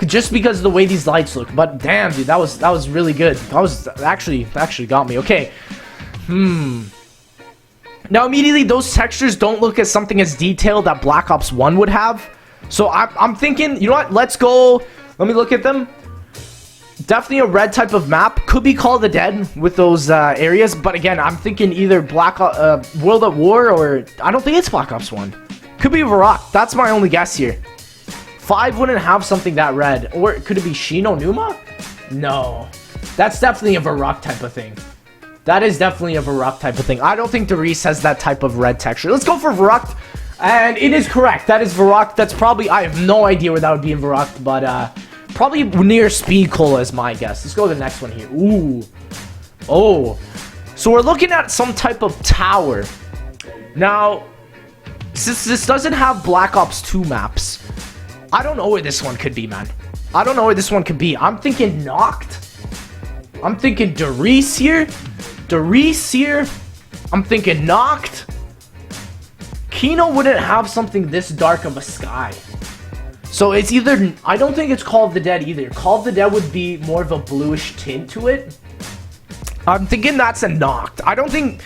just because of the way these lights look. But damn, dude, that was really good. That was actually got me. Okay. Now immediately those textures don't look as something as detailed that Black Ops 1 would have. So I'm thinking, you know what? Let's go. Let me look at them. Definitely a red type of map. Could be Call of the Dead with those areas. But again, I'm thinking either World at War or... I don't think it's Black Ops 1. Could be Verrucht. That's my only guess here. 5 wouldn't have something that red. Or could it be Shino Numa? No. That's definitely a Verrucht type of thing. That is definitely a Verrucht type of thing. I don't think Derice has that type of red texture. Let's go for Verrucht. And it is correct. That is Verrucht. That's probably... I have no idea where that would be in Verrucht. But, probably near Speed Cola is my guess. Let's go to the next one here. Ooh. Oh. So we're looking at some type of tower. Now, since this doesn't have Black Ops 2 maps, I don't know where this one could be, man. I don't know where this one could be. I'm thinking Noct. I'm thinking Derice here. Derice here. I'm thinking Noct. Kino wouldn't have something this dark of a sky. So it's either... I don't think it's Call of the Dead either. Call of the Dead would be more of a bluish tint to it. I'm thinking that's a Noct. I don't think...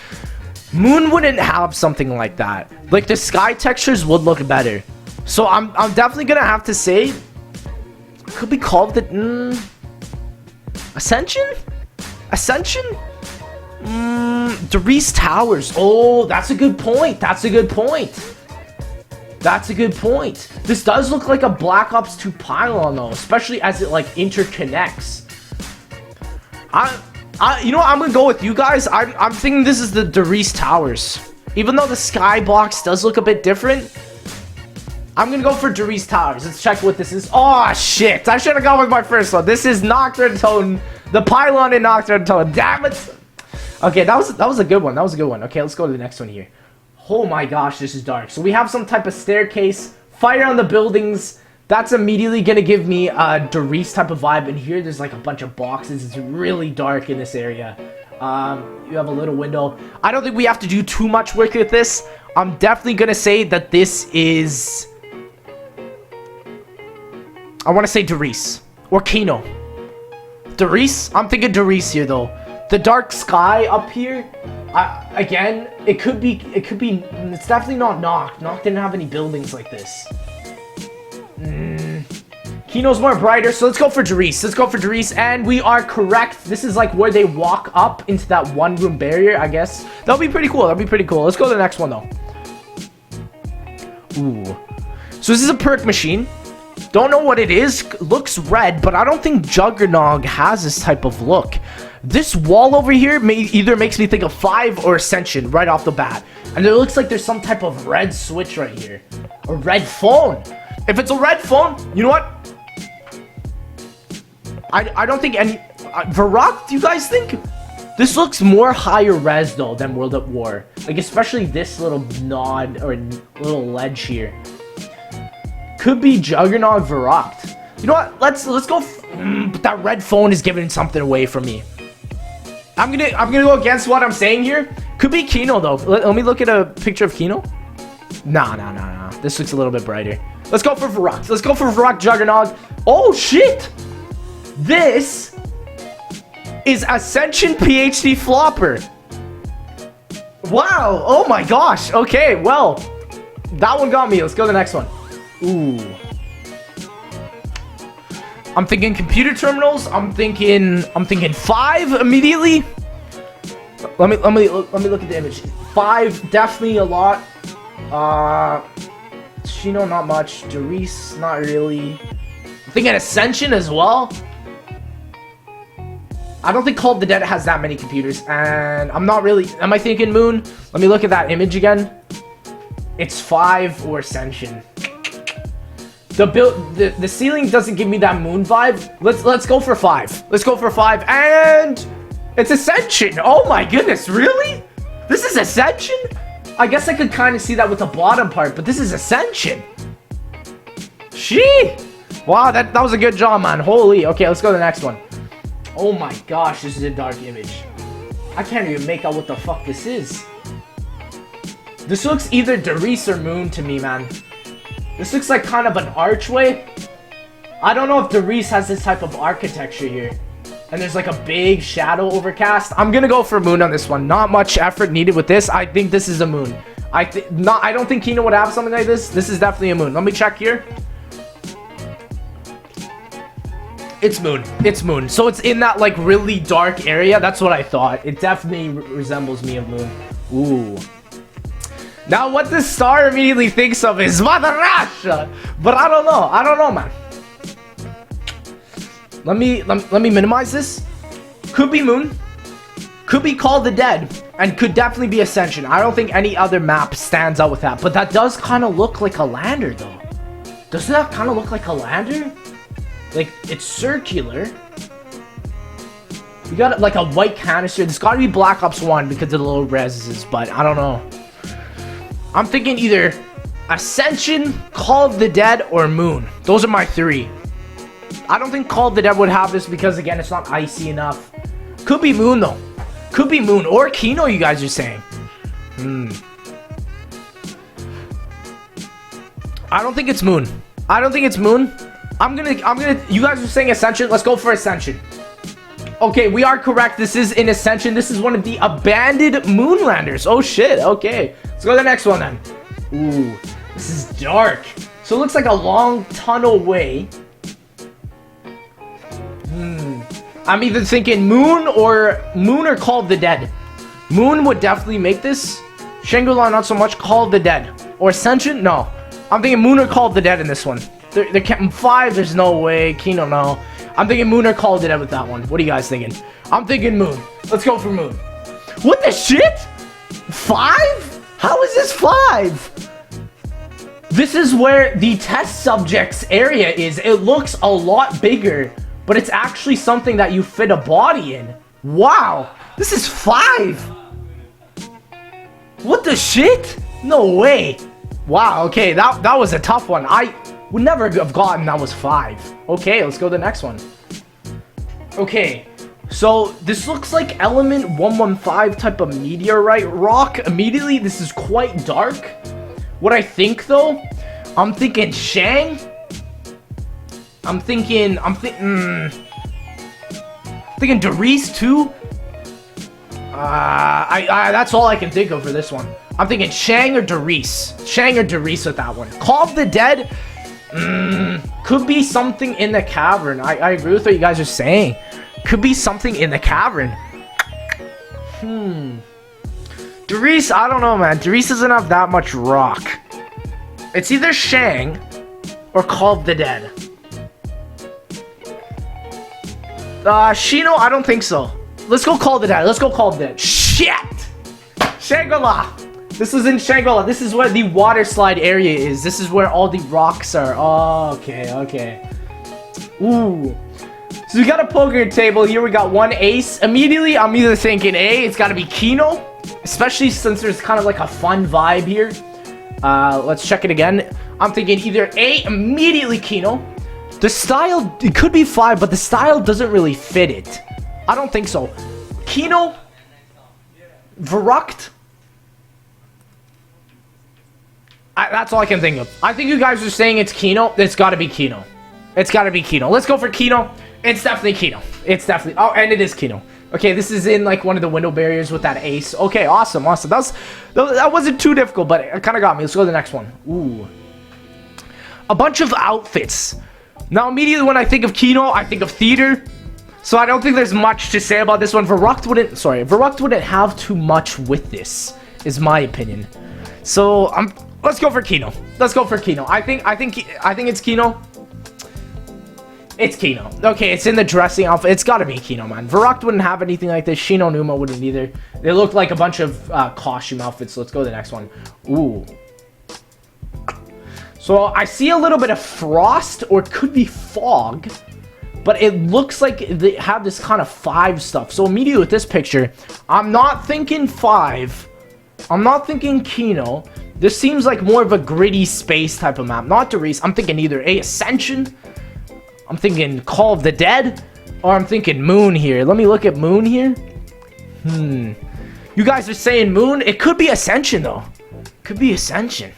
Moon wouldn't have something like that. Like, the sky textures would look better. So I'm definitely gonna have to say... Could be Call of the... Ascension? Ascension? Derice Towers. Oh, that's a good point. That's a good point. That's a good point. This does look like a Black Ops 2 pylon, though, especially as it, like, interconnects. You know what? I'm gonna go with you guys. I'm thinking this is the Derice Towers. Even though the skybox does look a bit different, I'm gonna go for Derice Towers. Let's check what this is. Oh, shit. I should have gone with my first one. This is Nocturne Tone. The pylon in Nocturne Tone. Damn it. Okay, that was a good one. That was a good one. Okay, let's go to the next one here. Oh my gosh, this is dark. So we have some type of staircase, fire on the buildings. That's immediately gonna give me a Derice type of vibe. And here there's like a bunch of boxes. It's really dark in this area. You have a little window. I don't think we have to do too much work with this. I'm definitely gonna say that this is... I want to say Derice or Kino. Derice? I'm thinking Derice here though. The dark sky up here, again, it could be, it's definitely not Noct. Noct didn't have any buildings like this. Kino's more brighter, so let's go for Derice. Let's go for Derice, and we are correct. This is like where they walk up into that one-room barrier, I guess. That'll be pretty cool. That'll be pretty cool. Let's go to the next one, though. Ooh. So this is a perk machine. Don't know what it is. Looks red, but I don't think Juggernog has this type of look. This wall over here either makes me think of 5 or Ascension right off the bat. And it looks like there's some type of red switch right here. A red phone. If it's a red phone, you know what? I don't think any... Varrock, do you guys think? This looks more higher res, though, than World at War. Like, especially this little nod or little ledge here. Could be Juggernog Varrock. You know what? Let's go... But that red phone is giving something away from me. I'm gonna go against what I'm saying here. Could be Kino though. Let me look at a picture of Kino. Nah. This looks a little bit brighter. Let's go for Varrock. Let's go for Varrock Juggernog. Oh shit! This is Ascension PhD Flopper. Wow. Oh my gosh. Okay. Well, that one got me. Let's go to the next one. Ooh. I'm thinking computer terminals. I'm thinking 5 immediately. Let me look at the image. 5 definitely a lot. Shino not much. Derice not really. I'm thinking Ascension as well. I don't think Call of the Dead has that many computers, and I'm not really. Am I thinking Moon? Let me look at that image again. It's 5 or Ascension. The ceiling doesn't give me that Moon vibe. Let's go for 5. Let's go for 5, and it's Ascension. Oh my goodness, really? This is Ascension? I guess I could kind of see that with the bottom part, but this is Ascension. Shee! Wow, that was a good job, man. Holy. Okay, let's go to the next one. Oh my gosh, this is a dark image. I can't even make out what the fuck this is. This looks either Derice or Moon to me, man. This looks like kind of an archway. I don't know if Derice has this type of architecture here. And there's like a big shadow overcast. I'm gonna go for Moon on this one. Not much effort needed with this. I think this is a Moon. I don't think Kino would have something like this. This is definitely a Moon. Let me check here. It's Moon. It's Moon. So it's in that like really dark area. That's what I thought. It definitely resembles me of Moon. Ooh. Now what this star immediately thinks of is Mother Russia. But I don't know. I don't know, man. Let me minimize this. Could be Moon. Could be Call of the Dead. And could definitely be Ascension. I don't think any other map stands out with that. But that does kind of look like a lander, though. Doesn't that kind of look like a lander? Like, it's circular. You got like a white canister. It's got to be Black Ops 1 because of the low reses, but I don't know. I'm thinking either Ascension, Call of the Dead, or Moon. Those are my three. I don't think Call of the Dead would have this because, again, it's not icy enough. Could be Moon, though. Could be Moon or Kino, you guys are saying. I don't think it's Moon. I don't think it's Moon. You guys are saying Ascension. Let's go for Ascension. Okay, we are correct. This is in Ascension. This is one of the abandoned moon landers. Oh, shit. Okay. Let's go to the next one, then. Ooh, this is dark. So it looks like a long tunnel way. I'm either thinking Moon or Call of the Dead. Moon would definitely make this. Shangri-La, not so much. Call of the Dead. Or Ascension? No. I'm thinking Moon or Call of the Dead in this one. They're counting 5. There's no way. Kino, no. I'm thinking Moon or Call of the Dead with that one. What are you guys thinking? I'm thinking Moon. Let's go for Moon. What the shit? 5? How is this 5? This is where the test subjects area is. It looks a lot bigger, but it's actually something that you fit a body in. Wow. This is 5. What the shit? No way. Wow, okay, that was a tough one. I would never have gotten that was 5. Okay, let's go to the next one. Okay, so this looks like Element 115 type of meteorite rock. Immediately, this is quite dark. What I think, though, I'm thinking Shang. I'm thinking Darius too. That's all I can think of for this one. I'm thinking Shang or Darius. Shang or Darius with that one. Call of the Dead. Could be something in the cavern. I agree with what you guys are saying. Could be something in the cavern. Darius, I don't know, man. Darius doesn't have that much rock. It's either Shang or Call of the Dead. Shino, I don't think so. Let's go Call of the Dead. Let's go Call of the Dead. Shit! Shangri-La. This is in Shangri-La. This is where the water slide area is. This is where all the rocks are. Oh, okay. Ooh. So we got a poker table here. We got one ace. Immediately, I'm either thinking A, it's got to be Kino. Especially since there's kind of like a fun vibe here. Let's check it again. I'm thinking either A, immediately Kino. The style, it could be 5, but the style doesn't really fit it. I don't think so. Kino. Verrucht. That's all I can think of. I think you guys are saying it's Kino. It's got to be Kino. It's got to be Kino. Let's go for Kino. It's definitely Kino. It's definitely... Oh, and it is Kino. Okay, this is in like one of the window barriers with that ace. Okay, awesome. That wasn't too difficult, but it kind of got me. Let's go to the next one. Ooh. A bunch of outfits. Now, immediately when I think of Kino, I think of theater. So I don't think there's much to say about this one. Verrucht wouldn't have too much with this, is my opinion. So let's go for Kino. Let's go for Kino. I think it's Kino. It's Kino. Okay, it's in the dressing outfit. It's got to be Kino, man. Verrucht wouldn't have anything like this. Shino Numa wouldn't either. They look like a bunch of costume outfits. So let's go to the next one. Ooh. So I see a little bit of frost, or it could be fog. But it looks like they have this kind of 5 stuff. So immediately with this picture, I'm not thinking 5. I'm not thinking Kino. This seems like more of a gritty space type of map. Not Darius. I'm thinking either A, Ascension. I'm thinking Call of the Dead. Or I'm thinking Moon here. Let me look at Moon here. You guys are saying Moon. It could be Ascension, though. Could be Ascension.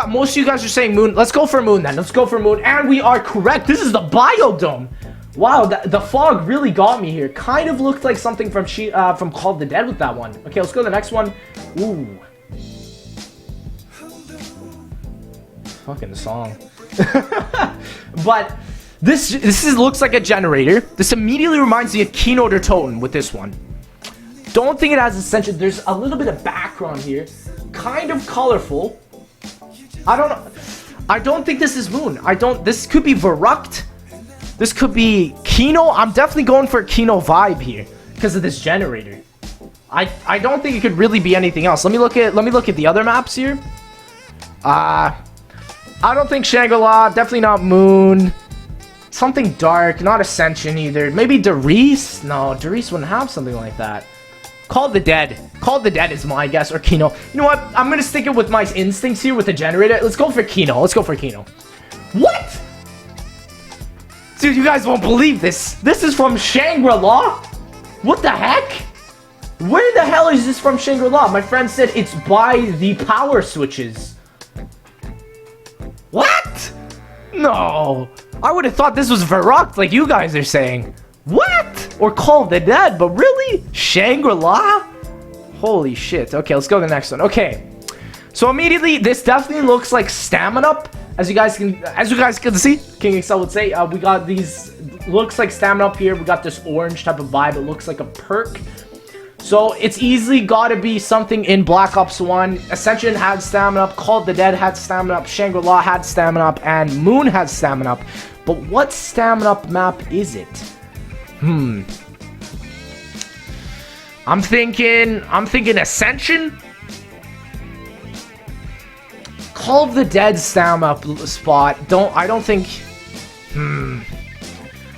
Most of you guys are saying Moon. Let's go for Moon then. Let's go for Moon. And we are correct. This is the Biodome. Wow, the fog really got me here. Kind of looked like something from Call of the Dead with that one. Okay, let's go to the next one. Ooh. Fucking song. But this looks like a generator. This immediately reminds me of Kino der Toten with this one. Don't think it has Ascension. There's a little bit of background here. Kind of colorful. I don't know. I don't think this is Moon. This could be Verrucht. This could be Kino. I'm definitely going for a Kino vibe here because of this generator. I don't think it could really be anything else. Let me look at the other maps here. I don't think Shangri-La. Definitely not Moon. Something dark, not Ascension either. Maybe Darius? No, Darius wouldn't have something like that. Call the Dead. Call the Dead is my guess, or Kino. You know what? I'm gonna stick it with my instincts here with the generator. Let's go for Kino. Let's go for Kino. What? Dude, you guys won't believe this. This is from Shangri-La? What the heck? Where the hell is this from Shangri-La? My friend said it's by the power switches. What? No. I would have thought this was Varrocked like you guys are saying. What? Or Call of the Dead, but really? Shangri-La? Holy shit. Okay, let's go to the next one. Okay. So immediately, this definitely looks like Stamina Up. As you guys can see, King Excel would say, we got these, looks like Stamina Up here. We got this orange type of vibe. It looks like a perk. So it's easily got to be something in Black Ops 1. Ascension had Stamina Up, Call of the Dead had Stamina Up, Shangri-La had Stamina Up, and Moon had Stamina Up. But what Stamina Up map is it? I'm thinking Ascension? Call of the Dead Stamina Up spot. I don't think...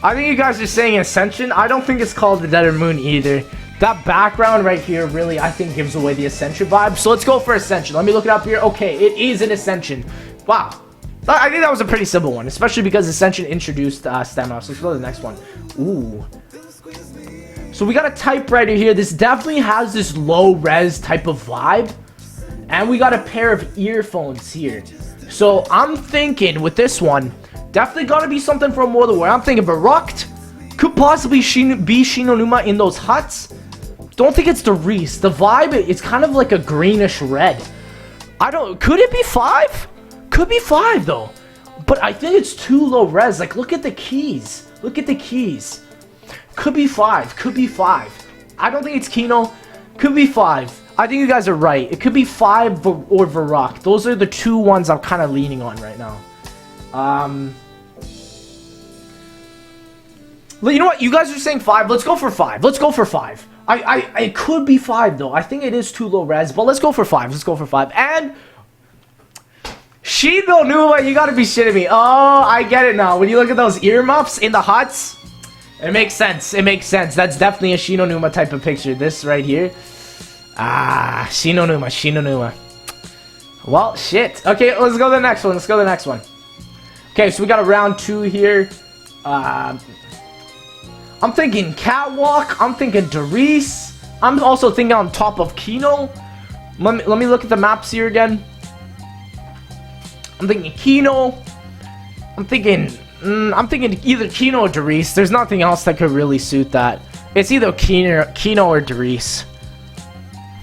I think you guys are saying Ascension. I don't think it's Call of the Dead or Moon either. That background right here really, I think, gives away the Ascension vibe. So let's go for Ascension. Let me look it up here. Okay, it is an Ascension. Wow. I think that was a pretty simple one, especially because Ascension introduced Stamina. So let's go to the next one. Ooh. So we got a typewriter here. This definitely has this low-res type of vibe. And we got a pair of earphones here. So I'm thinking with this one, definitely got to be something from World of War. I'm thinking Varrocked. Could possibly be Shinonuma in those huts. Don't think it's the Reese. The vibe, it's kind of like a greenish red. Could it be 5? Could be 5 though. But I think it's too low res. Like, look at the keys. Look at the keys. Could be 5. Could be 5. I don't think it's Kino. Could be 5. I think you guys are right. It could be 5 or Varrock. Those are the two ones I'm kind of leaning on right now. You know what? You guys are saying 5. Let's go for 5. Let's go for 5. It could be 5 though. I think it is too low res, but let's go for 5. Let's go for 5. And Shinonuma, you gotta be shitting me. Oh, I get it now. When you look at those earmuffs in the huts, it makes sense. It makes sense. That's definitely a Shinonuma type of picture. This right here. Ah, Shinonuma. Well, shit. Okay, let's go to the next one. Let's go to the next one. Okay, so we got a round 2 here. I'm thinking Catwalk. I'm thinking Darius. I'm also thinking on top of Kino. Let me look at the maps here again. I'm thinking Kino. I'm thinking either Kino or Darius. There's nothing else that could really suit that. It's either Kino or Darius.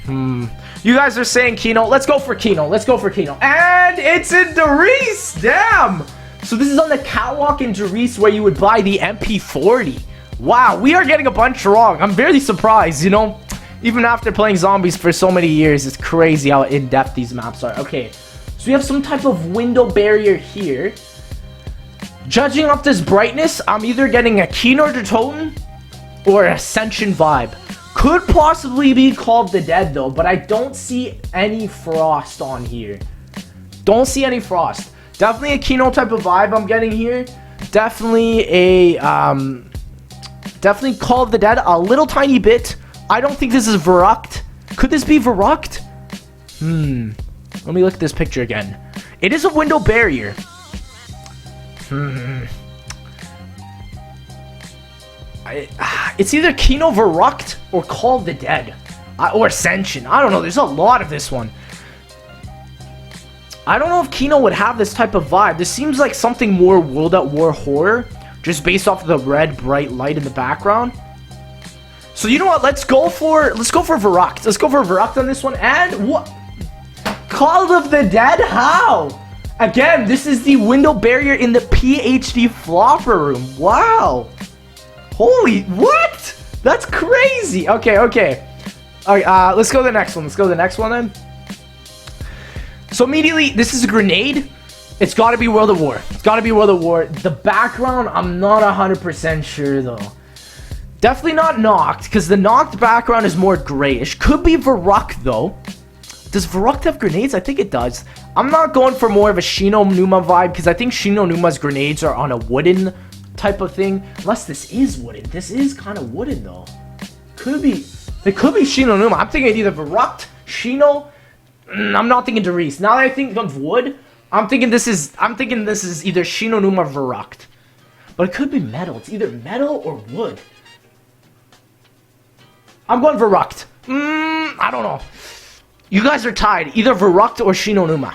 You guys are saying Kino. Let's go for Kino. Let's go for Kino. And it's in Darius. Damn. So this is on the Catwalk in Darius where you would buy the MP40. Wow, we are getting a bunch wrong. I'm very surprised, you know. Even after playing zombies for so many years, it's crazy how in-depth these maps are. Okay, so we have some type of window barrier here. Judging off this brightness, I'm either getting a Kino or Toten or Ascension vibe. Could possibly be Call of the Dead though, but I don't see any Frost on here. Don't see any Frost. Definitely a Kino type of vibe I'm getting here. Definitely a definitely Call of the Dead a little tiny bit. I don't think this is Varrocked. Could this be Varrocked? Let me look at this picture again. It is a window barrier. It's either Kino, Varrocked or Call of the Dead. Or Ascension. I don't know. There's a lot of this one. I don't know if Kino would have this type of vibe. This seems like something more World at War horror. Just based off of the red bright light in the background. So you know what? Let's go for Varrocked. Let's go for Varrocked on this one. And what? Call of the Dead? How? Again, this is the window barrier in the PhD flopper room. Wow. Holy, what? That's crazy. Okay. All right, let's go to the next one. Let's go to the next one then. So immediately, this is a grenade. It's got to be World of War. It's got to be World of War. The background, I'm not 100% sure though. Definitely not Knocked, because the Knocked background is more grayish. Could be Varrock though. Does Varrock have grenades? I think it does. I'm not going for more of a Shinonuma vibe, because I think Shinonuma's grenades are on a wooden type of thing. Unless this is wooden. This is kind of wooden though. Could be. It could be Shino Numa. I'm thinking either Verrucht, Shino. I'm not thinking Derice. Now that I think of wood, I'm thinking this is either Shino Numa or Verrucht. But it could be metal. It's either metal or wood. I'm going Verrucht. I don't know. You guys are tied. Either Verrucht or Shino Numa.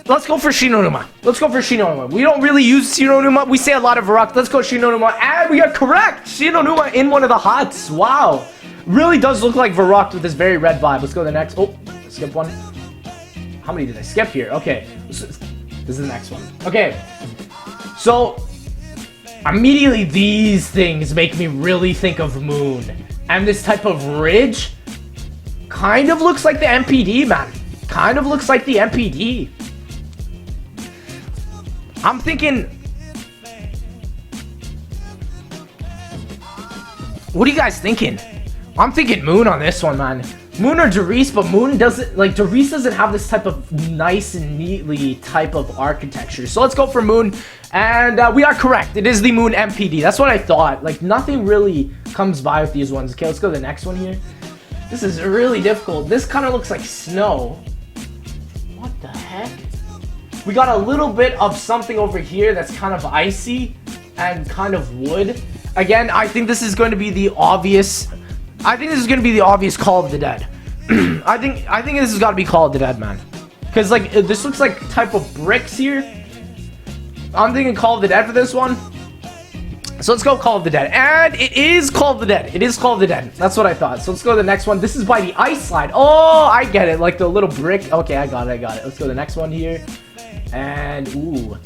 Let's go for Shino Numa. Let's go for Shino Numa. We don't really use Shino Numa. We say a lot of Verrucht. Let's go Shino Numa. And we are correct. Shino Numa in one of the huts. Wow. Really does look like Verrucht with this very red vibe. Let's go to the next. Oh, skip one. How many did I skip here? Okay. This is the next one. Okay. So, immediately these things make me really think of Moon. And this type of ridge kind of looks like the MPD, man. Kind of looks like the MPD. I'm thinking... What are you guys thinking? I'm thinking Moon on this one, man. Moon or Derice, but Moon doesn't... Like, Derice doesn't have this type of nice and neatly type of architecture. So let's go for Moon. And we are correct. It is the Moon MPD. That's what I thought. Like, nothing really comes by with these ones. Okay, let's go to the next one here. This is really difficult. This kind of looks like snow. What the heck? We got a little bit of something over here that's kind of icy and kind of wood. Again, I think this is going to be the obvious... I think this is going to be the obvious Call of the Dead. I think this has got to be Call of the Dead, man. Because, like, this looks like type of bricks here. I'm thinking Call of the Dead for this one. So let's go Call of the Dead. And it is Call of the Dead. It is Call of the Dead. That's what I thought. So let's go to the next one. This is by the ice slide. Oh, I get it. Like the little brick. Okay, I got it. Let's go to the next one here. And, ooh.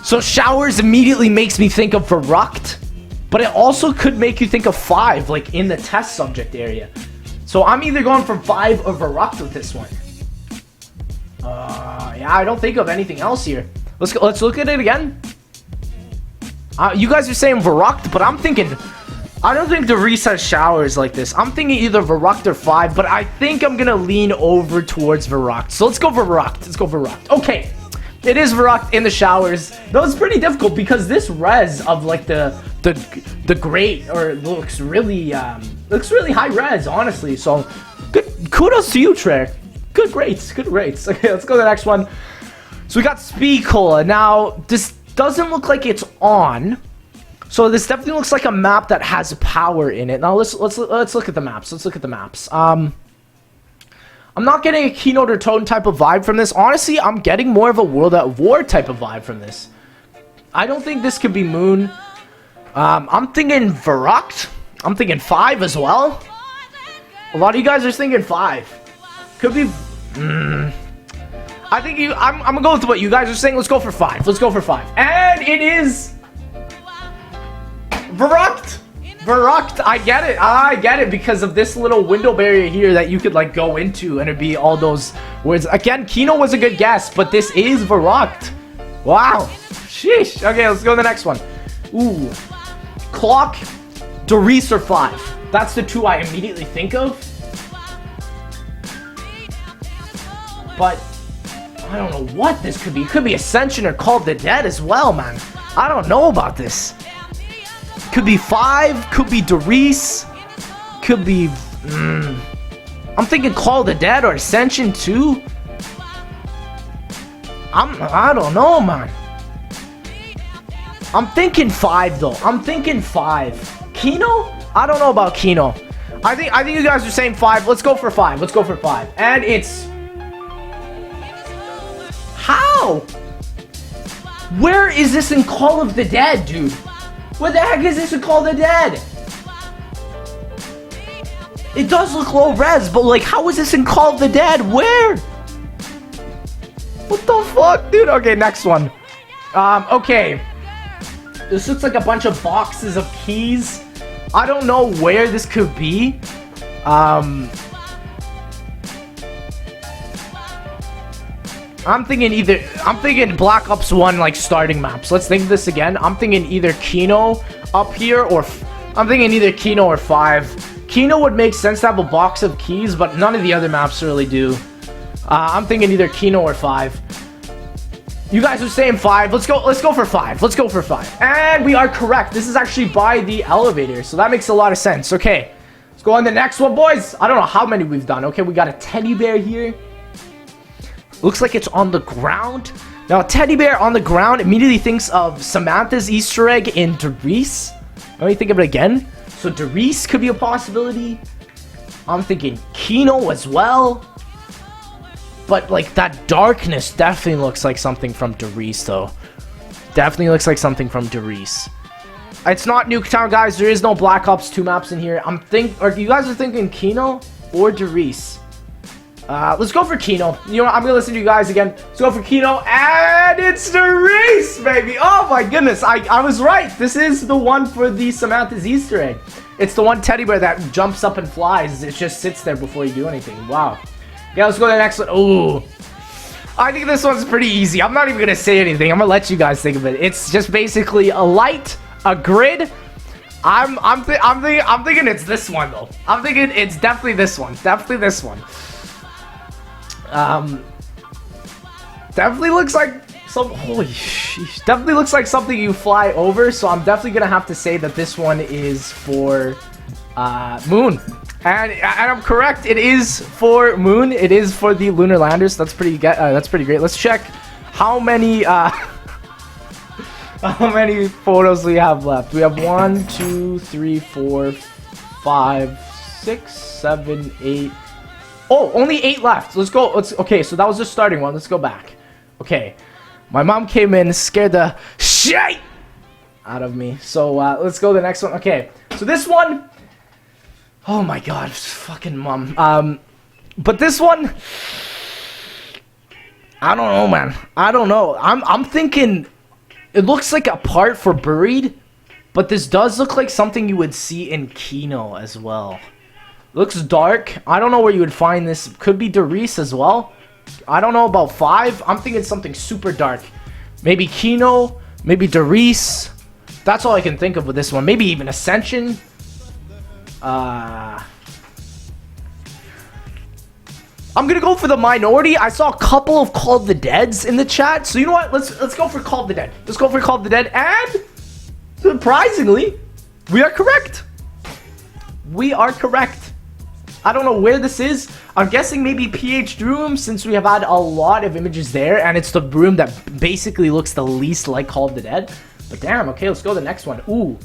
So Showers immediately makes me think of Verrucht. But it also could make you think of 5, like in the test subject area. So I'm either going for 5 or Verrucht with this one. Yeah, I don't think of anything else here. Let's look at it again. You guys are saying Verrucht, but I'm thinking... I don't think Derice has showers like this. I'm thinking either Verrucht or 5, but I think I'm going to lean over towards Verrucht. So let's go for Verrucht. Let's go for Verrucht. Okay. It is Verrucht in the showers. That was pretty difficult because this res of like the grate or looks really high res, honestly. So good kudos to you, Trey. Good rates. Okay, let's go to the next one. So we got Speed Cola. Now this doesn't look like it's on. So this definitely looks like a map that has power in it. Now let's look at the maps. Let's look at the maps. I'm not getting a Keynote or Totem type of vibe from this. Honestly, I'm getting more of a World at War type of vibe from this. I don't think this could be Moon. I'm thinking Verrucht. I'm thinking 5 as well. A lot of you guys are thinking 5. Could be... I think I'm gonna go with what you guys are saying. Let's go for 5. Let's go for 5. And it is... Verrucht. Verrucht, I get it because of this little window barrier here that you could like go into and it'd be all those words. Again, Kino was a good guess, but this is Verrucht. Wow. Sheesh. Okay, let's go to the next one. Ooh. Clock, Derice or 5. That's the 2 I immediately think of. But I don't know what this could be. It could be Ascension or Call of the Dead as well, man. I don't know about this. Could be 5, could be Derice, could be... I'm thinking Call of the Dead or Ascension 2. I don't know, man. I'm thinking 5 though. I'm thinking 5. Kino? I don't know about Kino. I think you guys are saying 5. Let's go for 5. Let's go for 5. And it's... How? Where is this in Call of the Dead, dude? What the heck is this in Call of the Dead? It does look low res, but like, how is this in Call of the Dead? Where? What the fuck, dude? Okay, next one. Okay. This looks like a bunch of boxes of keys. I don't know where this could be. I'm thinking Black Ops 1 like starting maps. Let's think of this again. I'm thinking either Kino up here or I'm thinking either Kino or 5. Kino would make sense to have a box of keys, but none of the other maps really do. I'm thinking either Kino or 5. You guys are saying 5. Let's go for 5. Let's go for 5. And we are correct. This is actually by the elevator, so that makes a lot of sense. Okay, let's go on the next one, boys. I don't know how many we've done. Okay, we got a teddy bear here. Looks like it's on the ground. Now, a teddy bear on the ground immediately thinks of Samantha's Easter egg in Derice. Let me think of it again. So Derice could be a possibility. I'm thinking Kino as well. But, like, that darkness definitely looks like something from Derice, though. Definitely looks like something from Derice. It's not Nuketown, guys. There is no Black Ops 2 maps in here. Or you guys are thinking Kino or Derice. Let's go for Kino. You know what? I'm going to listen to you guys again. Let's go for Kino. And it's Derice, baby. Oh, my goodness. I was right. This is the one for the Samantha's Easter egg. It's the one teddy bear that jumps up and flies. It just sits there before you do anything. Wow. Yeah, let's go to the next one. Ooh. I think this one's pretty easy. I'm not even going to say anything. I'm going to let you guys think of it. It's just basically a light, a grid. I'm thinking it's this one, though. I'm thinking it's definitely this one. Definitely this one. Definitely looks like some... Holy sheesh. Definitely looks like something you fly over. So I'm definitely going to have to say that this one is for Moon. And I'm correct. It is for Moon. It is for the lunar landers. That's pretty great. Let's check how many photos we have left. We have 1, 2, 3, 4, 5, 6, 7, 8. Oh, only 8 left. Let's go. Okay, so that was the starting one. Let's go back. Okay, my mom came in, scared the shit out of me. So let's go to the next one. Okay, so this one. Oh my god, fucking mom. But this one, I don't know, man. I don't know. I'm thinking it looks like a part for Buried, but this does look like something you would see in Kino as well. Looks dark. I don't know where you would find this. Could be Derice as well. I don't know about 5. I'm thinking something super dark. Maybe Kino, maybe Derice. That's all I can think of with this one. Maybe even Ascension. I'm gonna go for the minority. I saw a couple of Call of the Deads in the chat, so you know what? Let's go for Call of the Dead. Let's go for Call of the Dead, and surprisingly, we are correct. We are correct. I don't know where this is. I'm guessing maybe PH room, since we have had a lot of images there, and it's the room that basically looks the least like Call of the Dead. But damn, okay, let's go to the next one. Ooh.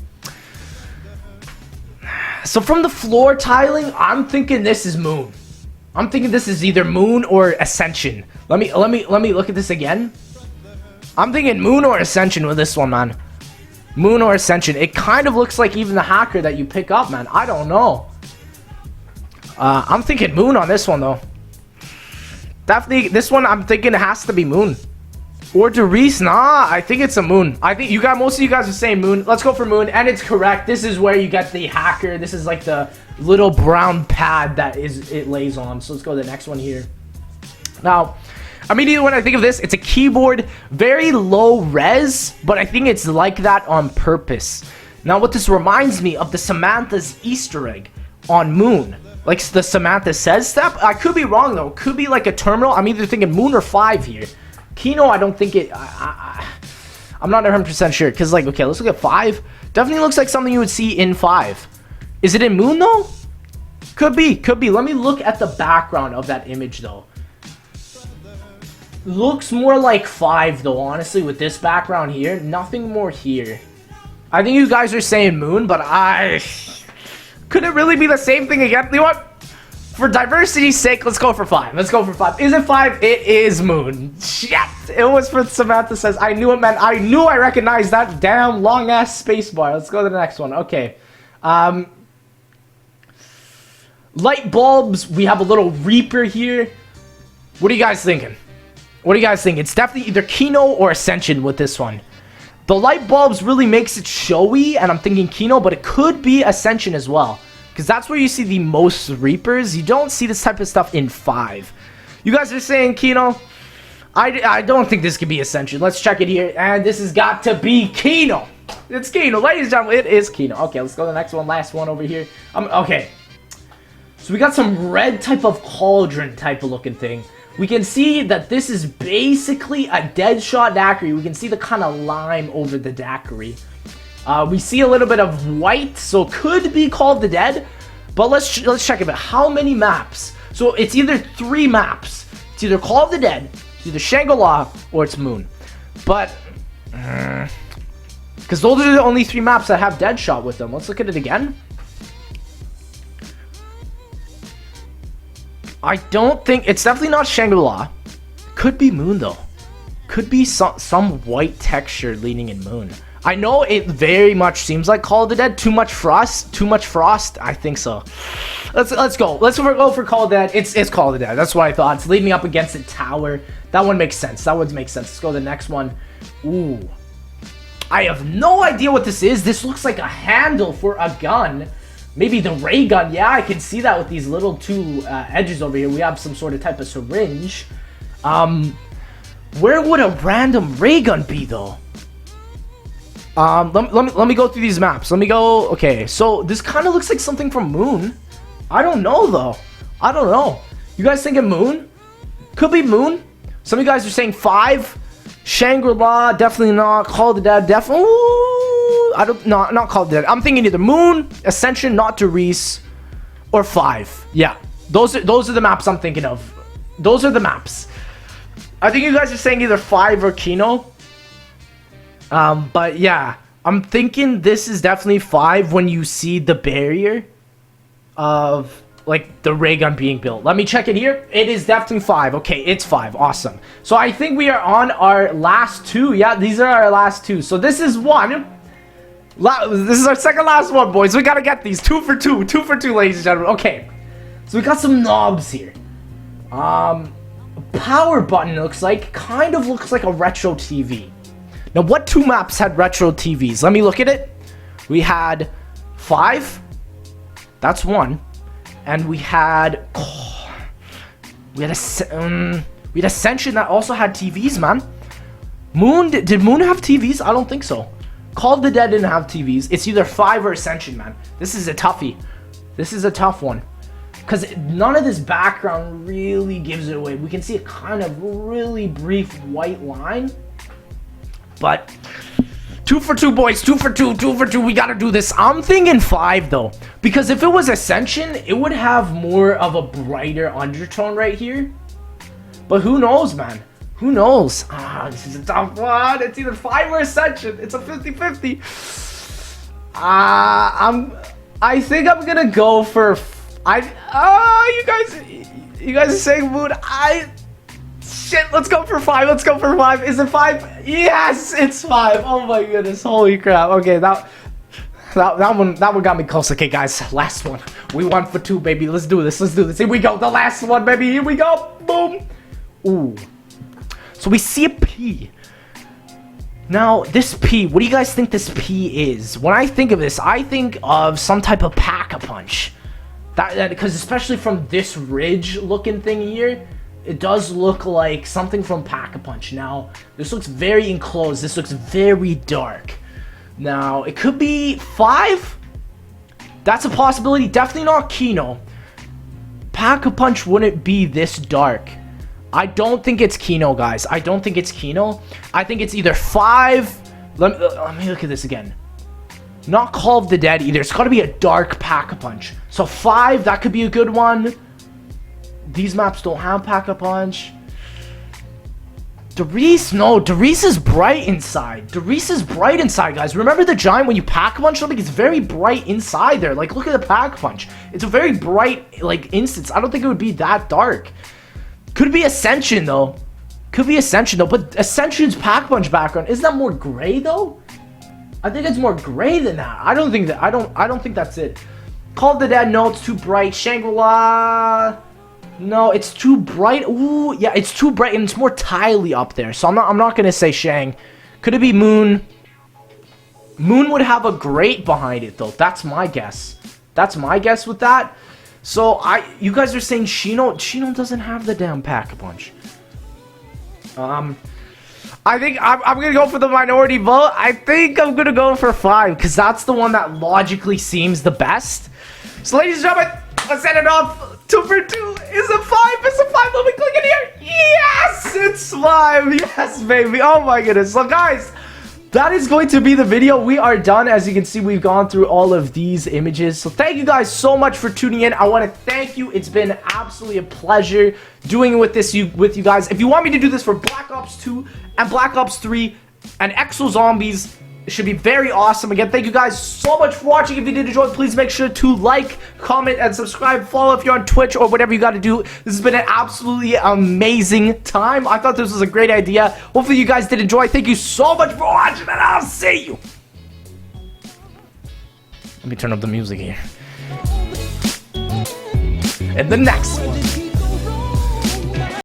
So from the floor tiling, I'm thinking this is Moon. I'm thinking this is either Moon or Ascension. Let me look at this again. I'm thinking Moon or Ascension with this one, man. Moon or Ascension. It kind of looks like even the hacker that you pick up, man. I don't know. I'm thinking Moon on this one, though. Definitely, this one I'm thinking it has to be Moon. Or Derice, nah, I think it's a Moon. I think most of you guys are saying Moon. Let's go for Moon, and it's correct. This is where you get the hacker. This is like the little brown pad that it lays on. So let's go to the next one here. Now, immediately when I think of this, it's a keyboard, very low res, but I think it's like that on purpose. Now, what this reminds me of the Samantha's Easter egg on Moon. Like the Samantha Says step. I could be wrong, though. It could be like a terminal. I'm either thinking Moon or 5 here. Kino, I don't think it... I'm not 100% sure. Because, like, okay, let's look at 5. Definitely looks like something you would see in 5. Is it in Moon, though? Could be. Could be. Let me look at the background of that image, though. Looks more like 5, though, honestly, with this background here. Nothing more here. I think you guys are saying Moon, but could it really be the same thing again? You know what? For diversity's sake, let's go for 5. Let's go for 5. Is it 5? It is Moon. Shit! It was for Samantha Says. I knew it, man. I knew I recognized that damn long-ass spacebar. Let's go to the next one. Okay. Light bulbs. We have a little Reaper here. What are you guys thinking? What do you guys think? It's definitely either Kino or Ascension with this one. The light bulbs really makes it showy, and I'm thinking Kino, but it could be Ascension as well. Because that's where you see the most Reapers. You don't see this type of stuff in 5. You guys are saying Kino. I don't think this could be Ascension. Let's check it here. And this has got to be Kino. It's Kino. Ladies and gentlemen, it is Kino. Okay, let's go to the next one. Last one over here. Okay. So we got some red type of cauldron type of looking thing. we can see that this is basically a Deadshot daiquiri. We can see the kind of lime over the daiquiri. We see a little bit of white, so could be Call of the Dead. But let's check it out. How many maps? So it's either 3 maps. It's either Call of the Dead, it's either Shangri-La, or it's Moon. But because those are the only 3 maps that have Deadshot with them. Let's look at it again. I don't think it's definitely not Shangri-La. Could be Moon though. Could be some white texture leaning in Moon. I know it very much seems like Call of the Dead. Too much frost. I think so. Let's go. Let's go for Call of the Dead. It's Call of the Dead. That's what I thought. It's leaning up against the tower. That one makes sense. Let's go to the next one. Ooh. I have no idea what this is. This looks like a handle for a gun. Maybe the ray gun. Yeah, I can see that with these little 2 edges over here. We have some sort of type of syringe. Where would a random ray gun be though? Let me go through these maps. Let me go. Okay, so this kind of looks like something from Moon. I don't know though. I don't know. You guys thinking Moon? Could be Moon. Some of you guys are saying 5. Shangri-La, definitely not. Call of the Dead, definitely. Not Call of the Dead. I'm thinking either Moon, Ascension, not Doris, or 5. Yeah, those are the maps I'm thinking of. Those are the maps. I think you guys are saying either 5 or Kino. But yeah, I'm thinking this is definitely 5 when you see the barrier of like the ray gun being built. Let me check it here. It is definitely 5. Okay, it's 5. Awesome. So I think we are on our last 2. Yeah, these are our last 2. So this is 1. This is our second last one, boys. We gotta get these. 2 for 2. 2 for 2, ladies and gentlemen. Okay. So we got some knobs here. Power button looks like, kind of looks like a retro TV. Now, what 2 maps had retro TVs? Let me look at it. We had 5. That's 1. And we had Ascension that also had TVs, man. Moon, did Moon have TVs? I don't think so. Call of the Dead didn't have TVs. It's either 5 or Ascension, man. This is a toughie. This is a tough one. Because none of this background really gives it away. We can see a kind of really brief white line. But 2 for 2, boys. 2 for 2. 2 for 2. We gotta do this. I'm thinking 5 though, because if it was Ascension, it would have more of a brighter undertone right here. But who knows, man? Who knows? This is a tough one. It's either 5 or Ascension. It's a 50-50. I think I'm gonna go for. You guys are saying Moon. Shit, let's go for 5. Let's go for 5. Is it 5? Yes, it's 5. Oh my goodness. Holy crap. Okay, that one got me close. Okay, guys, last one. We won for 2, baby. Let's do this. Let's do this. Here we go. The last one, baby. Here we go. Boom. Ooh. So we see a P. Now, this P, what do you guys think this P is? When I think of this, I think of some type of pack-a-punch. That because especially from this ridge looking thing here, it does look like something from Pack-a-Punch. Now, this looks very enclosed. This looks very dark. Now, it could be 5. That's a possibility. Definitely not Kino. Pack-a-Punch wouldn't be this dark. I don't think it's Kino, guys. I don't think it's Kino. I think it's either 5. Let me look at this again. Not Call of the Dead either. It's got to be a dark Pack-a-Punch. So 5, that could be a good one. These maps don't have Pack-a-Punch. Doris, no. Doris is bright inside. Doris is bright inside, guys. Remember the giant when you Pack-a-Punch something? It's very bright inside there. Like, look at the Pack-a-Punch. It's a very bright, like, instance. I don't think it would be that dark. Could be Ascension, though. Could be Ascension, though. But Ascension's Pack-a-Punch background, isn't that more gray, though? I think it's more gray than that. I don't think that. I don't think that's it. Call of the Dead, no, it's too bright. Shangri-La, no, it's too bright. Ooh, yeah, it's too bright and it's more tiley up there. So I'm not gonna say Shang. Could it be Moon? Moon would have a grate behind it though. That's my guess. That's my guess with that. So you guys are saying Shino. Shino doesn't have the damn Pack-a-Punch. I think I'm gonna go for the minority vote. I think I'm gonna go for 5 because that's the one that logically seems the best. So, ladies and gentlemen, let's end it off. 2 for 2 is a 5. It's a 5. Let me click it here. Yes, it's slime. Yes, baby. Oh my goodness. So guys, that is going to be the video. We are done. As you can see, we've gone through all of these images. So thank you guys so much for tuning in. I want to thank you. It's been absolutely a pleasure doing it with you guys. If you want me to do this for Black Ops 2 and Black Ops 3 and Exo Zombies, it should be very awesome. Again, thank you guys so much for watching. If you did enjoy, please make sure to like, comment, and subscribe. Follow if you're on Twitch or whatever you got to do. This has been an absolutely amazing time. I thought this was a great idea. Hopefully you guys did enjoy. Thank you so much for watching, and I'll see you. Let me turn up the music here. And the next one.